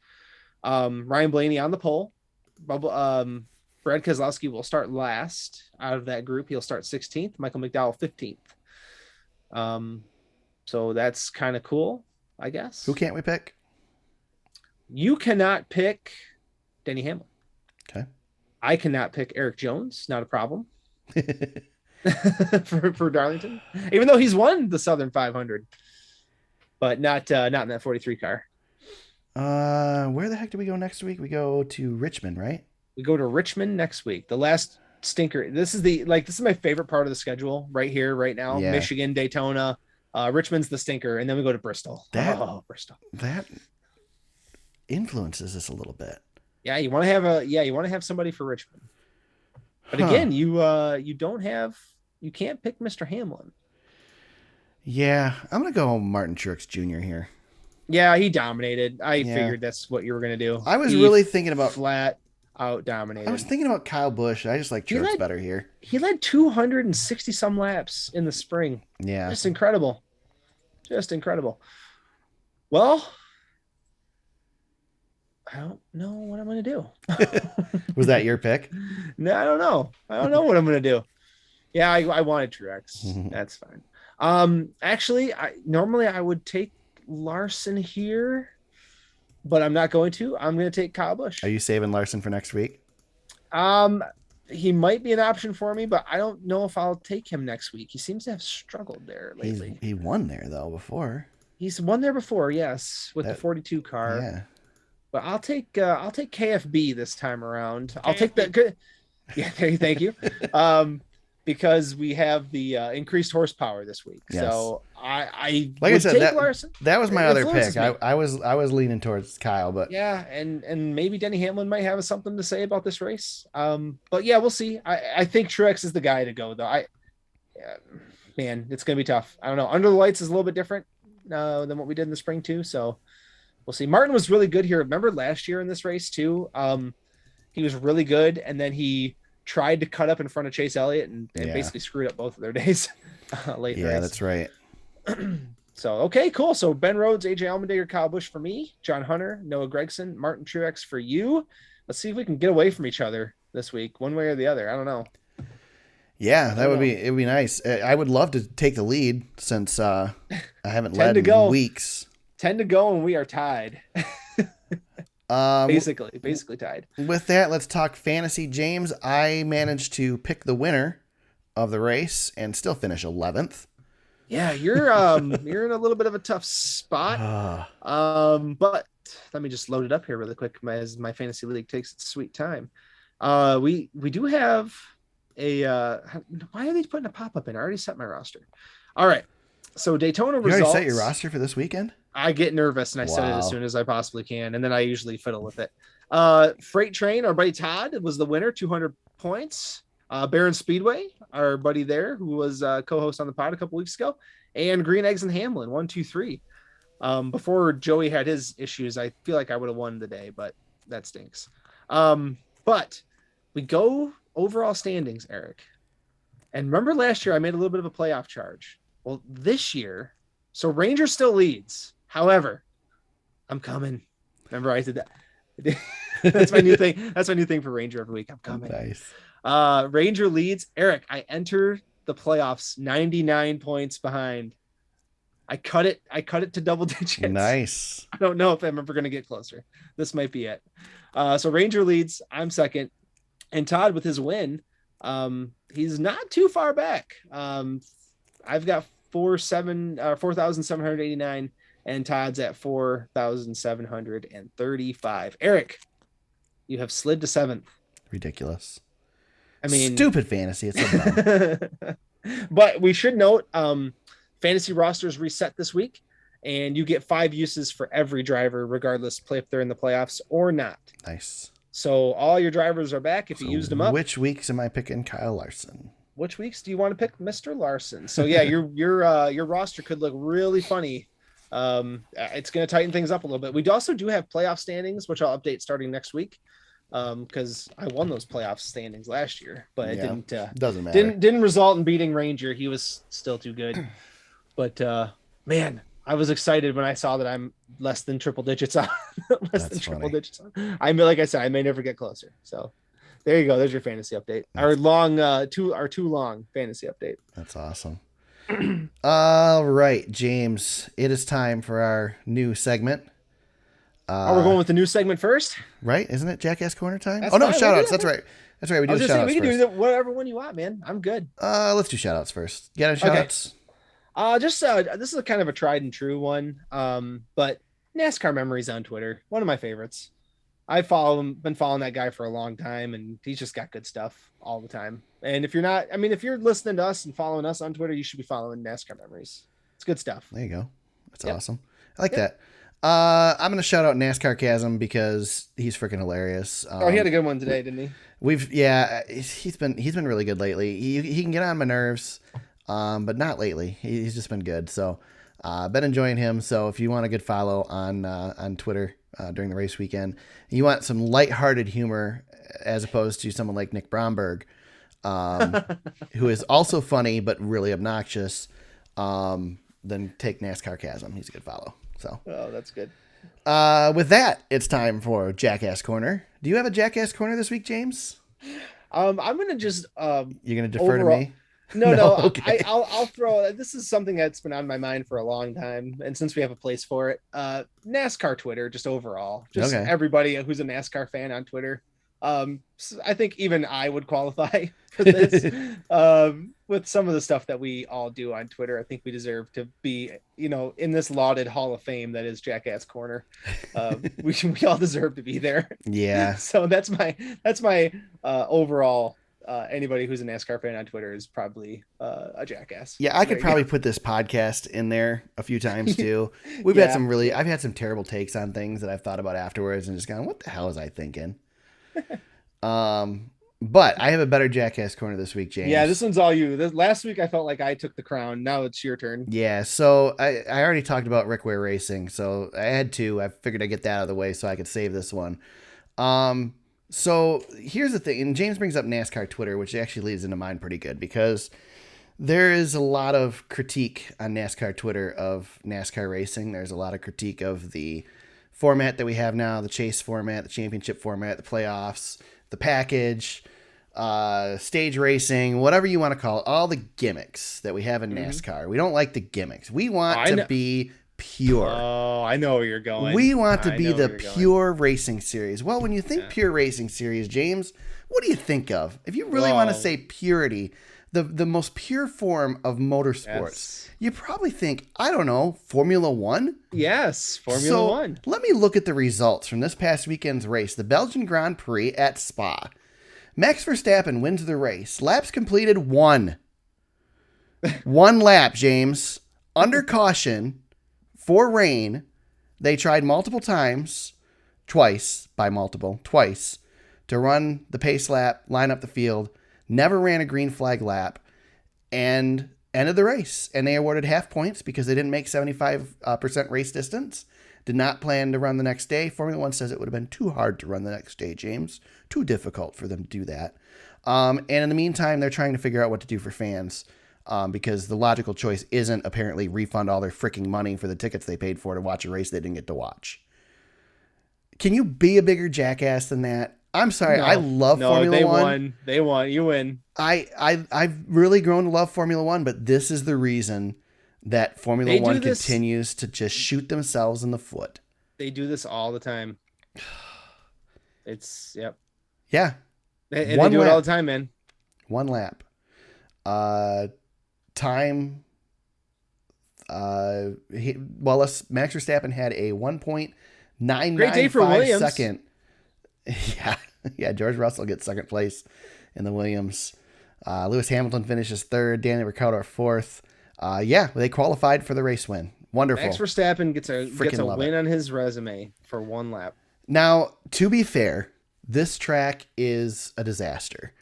Ryan Blaney on the pole. Brad Keselowski will start last out of that group. He'll start 16th. Michael McDowell 15th. So that's kind of cool, I guess. Who can't we pick? You cannot pick Denny Hamlin. Okay. I cannot pick Eric Jones. Not a problem. for Darlington, even though he's won the Southern 500, but not in that 43 car. Where the heck do we go next week? We go to Richmond, right? We go to Richmond next week. The last stinker. This is my favorite part of the schedule right here, right now. Yeah. Michigan, Daytona, Richmond's the stinker, and then we go to Bristol. Bristol. That influences us a little bit. Yeah, you want to have somebody for Richmond. But again, you can't pick Mr. Hamlin. Yeah, I'm gonna go Martin Truex Jr. here. Yeah, he dominated. I figured that's what you were gonna do. I was really thinking about flat out dominated. I was thinking about Kyle Busch. I just like Truex better here. He led 260 some laps in the spring. Yeah, just incredible. Just incredible. Well, I don't know what I'm going to do. Was that your pick? No, I don't know. I don't know what I'm going to do. Yeah, I wanted Truex. That's fine. Actually, normally I would take Larson here, but I'm not going to. I'm going to take Kyle Busch. Are you saving Larson for next week? He might be an option for me, but I don't know if I'll take him next week. He seems to have struggled there lately. He won there though before. He's won there before, yes, with the 42 car. Yeah. But I'll take KFB this time around. I'll take that. Yeah, thank you. Because we have the increased horsepower this week. Yes. So I like I said, take Larson. That was my other pick. I was leaning towards Kyle, but yeah, and maybe Denny Hamlin might have something to say about this race. But yeah, we'll see. I think Truex is the guy to go though. Man, it's gonna be tough. I don't know. Under the lights is a little bit different than what we did in the spring too. So we'll see. Martin was really good here. Remember last year in this race too? He was really good, and then he tried to cut up in front of Chase Elliott and basically screwed up both of their days late in the race. Yeah, that's right. So, okay, cool. So Ben Rhodes, AJ Allmendinger, Kyle Busch for me, John Hunter, Noah Gragson, Martin Truex for you. Let's see if we can get away from each other this week, one way or the other. I don't know. Yeah, it would be nice. I would love to take the lead since I haven't led in weeks. 10 to go and we are tied. Basically tied. With that, let's talk fantasy. James, I managed to pick the winner of the race and still finish 11th. Yeah, you're in a little bit of a tough spot. But let me just load it up here really quick as my fantasy league takes its sweet time. We do have a why are they putting a pop-up in? I already set my roster. All right. So Daytona results. You already set your roster for this weekend? I get nervous and I set it as soon as I possibly can, and then I usually fiddle with it. Freight Train, our buddy Todd, was the winner, 200 points. Barron Speedway, our buddy there, who was co-host on the pod a couple weeks ago, and Green Eggs and Hamlin, 1, 2, 3. Before Joey had his issues, I feel like I would have won the day, but that stinks. But we go overall standings, Eric. And remember last year I made a little bit of a playoff charge. Well, this year, so Ranger still leads. However, I'm coming. Remember I did that. That's my new thing. That's my new thing for Ranger every week. I'm coming. Nice. Ranger leads. Eric, I enter the playoffs 99 points behind. I cut it to double digits. Nice. I don't know if I'm ever going to get closer. This might be it. So Ranger leads. I'm second. And Todd, with his win, he's not too far back. I've got 4,789, and Todd's at 4,735. Eric, you have slid to 7th. Ridiculous. I mean, stupid fantasy. It's so dumb. But we should note, fantasy rosters reset this week, and you get 5 uses for every driver, regardless if they're in the playoffs or not. Nice. So all your drivers are back if you used them up. Which weeks am I picking Kyle Larson? Which weeks do you want to pick Mr. Larson? So yeah, your roster could look really funny. It's going to tighten things up a little bit. We also do have playoff standings, which I'll update starting next week. Because I won those playoff standings last year, but it doesn't matter. Didn't result in beating Ranger. He was still too good. But man, I was excited when I saw that I'm less than triple digits on. Triple digits on. Like I said, I may never get closer. So there you go. There's your fantasy update. Our too long fantasy update. That's awesome. All right, James. It is time for our new segment. We're going with the new segment first, right? Isn't it Jackass Corner time? That's no, fine. shout outs. That's right. We do shout outs. We can do whatever one you want, man. I'm good. Let's do shout outs first. You got any shout outs? This is a kind of a tried and true one. But NASCAR Memories on Twitter, one of my favorites. I been following that guy for a long time, and he's just got good stuff all the time. And if you're listening to us and following us on Twitter, you should be following NASCAR Memories. It's good stuff. There you go. That's awesome. I like that. I'm gonna shout out NASCAR Chasm because he's freaking hilarious. He had a good one today, didn't he? He's been really good lately. He can get on my nerves, but not lately. He's just been good. So, been enjoying him. So if you want a good follow on Twitter during the race weekend, you want some lighthearted humor as opposed to someone like Nick Bromberg, who is also funny but really obnoxious, then take NASCAR Chasm. He's a good follow. So, that's good. With that, it's time for Jackass Corner. Do you have a Jackass Corner this week, James? I'm gonna just you're gonna defer to me. No. Okay. I'll throw. This is something that's been on my mind for a long time, and since we have a place for it, NASCAR Twitter, just overall, everybody who's a NASCAR fan on Twitter. I think even I would qualify for this. With some of the stuff that we all do on Twitter, I think we deserve to be, in this lauded Hall of Fame that is Jackass Corner. We all deserve to be there. Yeah. So that's my overall. Anybody who's a NASCAR fan on Twitter is probably a jackass. Yeah, I could probably put this podcast in there a few times too. I've had some terrible takes on things that I've thought about afterwards and just gone, what the hell was I thinking? But I have a better Jackass Corner this week, James. Yeah, this one's all you. Last week I felt like I took the crown. Now it's your turn. Yeah, so I already talked about Rick Ware Racing, so I had to. I figured I'd get that out of the way so I could save this one. So here's the thing, and James brings up NASCAR Twitter, which actually leads into mine pretty good because there is a lot of critique on NASCAR Twitter of NASCAR racing. There's a lot of critique of the format that we have now, the chase format, the championship format, the playoffs, the package, stage racing, whatever you want to call it, all the gimmicks that we have in NASCAR. We don't like the gimmicks. We want to be pure. Oh, I know where you're going. We want to be the pure racing series. Well, when you think pure racing series, James, what do you think of? If you really want to say purity, the most pure form of motorsports, you probably think, I don't know, Formula One? Yes, Formula One. Let me look at the results from this past weekend's race, the Belgian Grand Prix at Spa. Max Verstappen wins the race. Laps completed 1. 1 lap, James. Under caution for rain. They tried twice, to run the pace lap, line up the field. never ran a green flag lap, and ended the race. And they awarded half points because they didn't make 75% race distance. Did not plan to run the next day. Formula One says it would have been too hard to run the next day, James. Too difficult for them to do that. And in the meantime, they're trying to figure out what to do for fans because the logical choice isn't apparently refund all their freaking money for the tickets they paid for to watch a race they didn't get to watch. Can you be a bigger jackass than that? I'm sorry. No, I love Formula One. They won. You win. I've really grown to love Formula One, but this is the reason that Formula One continues to just shoot themselves in the foot. They do this all the time. It's, yep. Yeah. And they do it all the time, man. One lap. Time. Max Verstappen had a 1.995 second. Yeah. George Russell gets second place in the Williams. Lewis Hamilton finishes third. Danny Ricciardo fourth. They qualified for the race win. Wonderful. Max Verstappen gets a win on his resume for one lap. Now, to be fair, this track is a disaster.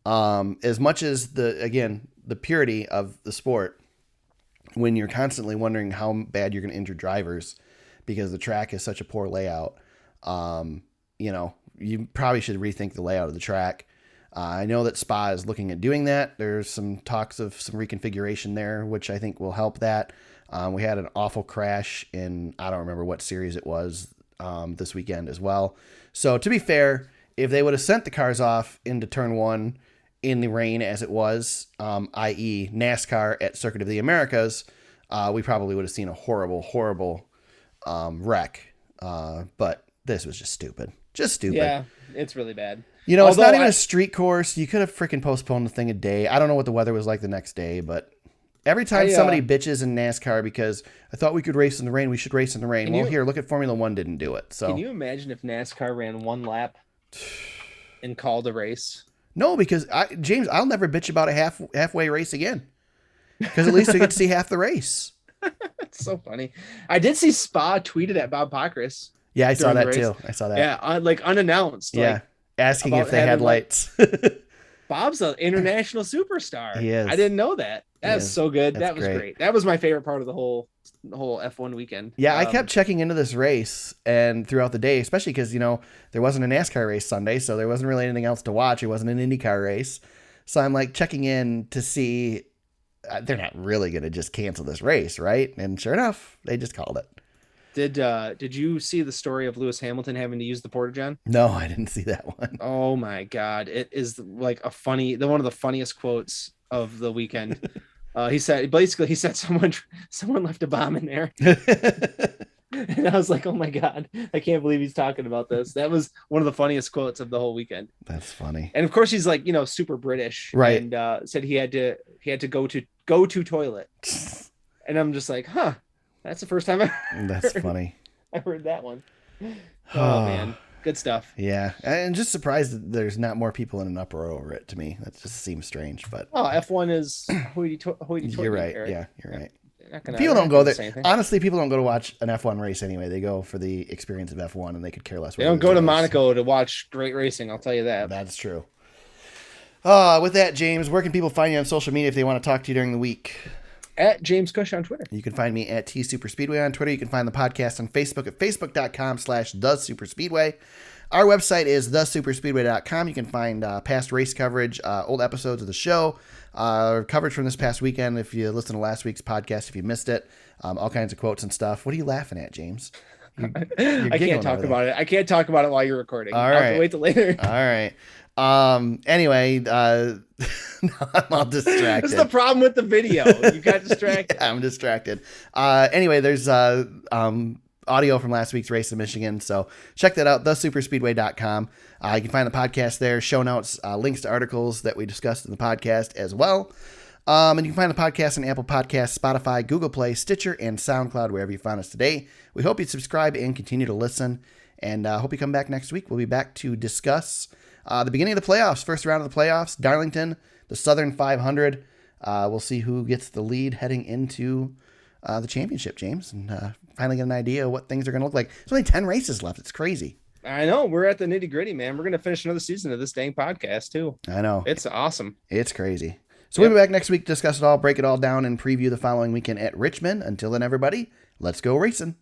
As much as the purity of the sport, when you're constantly wondering how bad you're going to injure drivers because the track is such a poor layout, you probably should rethink the layout of the track. I know that Spa is looking at doing that. There's some talks of some reconfiguration there, which I think will help that. We had an awful crash in, I don't remember what series it was, this weekend as well. So to be fair, if they would have sent the cars off into turn one in the rain as it was, i.e. NASCAR at Circuit of the Americas, we probably would have seen a horrible, horrible wreck. But this was just stupid. Just stupid. Yeah, it's really bad. It's not even a street course. You could have freaking postponed the thing a day. I don't know what the weather was like the next day, but every time somebody bitches in NASCAR because I thought we could race in the rain, we should race in the rain. Here, look at Formula One didn't do it. So can you imagine if NASCAR ran one lap and called a race? No, because James, I'll never bitch about a halfway race again. Because at least we get to see half the race. It's so funny. I did see Spa tweeted at Bob Pockrass. Yeah, I saw that too. I saw that. Yeah, unannounced. Yeah, asking if they had lights. Bob's an international superstar. He is. I didn't know that. That's so good. That was great. That was my favorite part of the whole F1 weekend. Yeah, I kept checking into this race and throughout the day, especially because, there wasn't a NASCAR race Sunday, so there wasn't really anything else to watch. It wasn't an IndyCar race. So I'm like checking in to see, they're not really going to just cancel this race, right? And sure enough, they just called it. Did you see the story of Lewis Hamilton having to use the Porta-John? No, I didn't see that one. Oh my God. It is like one of the funniest quotes of the weekend. He said someone left a bomb in there. And I was like, oh my God, I can't believe he's talking about this. That was one of the funniest quotes of the whole weekend. That's funny. And of course he's like, super British. Right. And said he had to go to toilet. And I'm just like, huh. That's the first time That's funny. I heard that one. Oh man, good stuff. Yeah, and just surprised that there's not more people in an uproar over it. To me, that just seems strange. But F1 is hoity-toity. You're right. Eric. Yeah, you're right. People don't go there. Honestly, people don't go to watch an F1 race anyway. They go for the experience of F1, and they could care less. They don't go to Monaco to watch great racing. I'll tell you that. That's true. With that, James, where can people find you on social media if they want to talk to you during the week? At James Cush on Twitter. You can find me at TSuperspeedway on Twitter. You can find the podcast on Facebook at facebook.com/TheSuperspeedway. Our website is thesuperspeedway.com. You can find past race coverage, old episodes of the show, coverage from this past weekend. If you listen to last week's podcast, if you missed it, all kinds of quotes and stuff. What are you laughing at, James? I can't talk about it. I can't talk about it while you're recording. All I'll right. have to wait till later. All right. Anyway, I'm all distracted. This is the problem with the video. You got distracted. Yeah, I'm distracted. Anyway, there's audio from last week's race in Michigan, so check that out, thesuperspeedway.com. You can find the podcast there, show notes, links to articles that we discussed in the podcast as well. And you can find the podcast on Apple Podcasts, Spotify, Google Play, Stitcher, and SoundCloud, wherever you found us today. We hope you subscribe and continue to listen, and hope you come back next week. We'll be back to discuss the beginning of the playoffs, first round of the playoffs, Darlington, the Southern 500. We'll see who gets the lead heading into the championship, James, and finally get an idea of what things are going to look like. There's only 10 races left. It's crazy. I know we're at the nitty gritty, man. We're gonna finish another season of this dang podcast too. I know. It's awesome. It's crazy. So we'll Yep. be back next week to discuss it all, break it all down, and preview the following weekend at Richmond. Until then, everybody, let's go racing.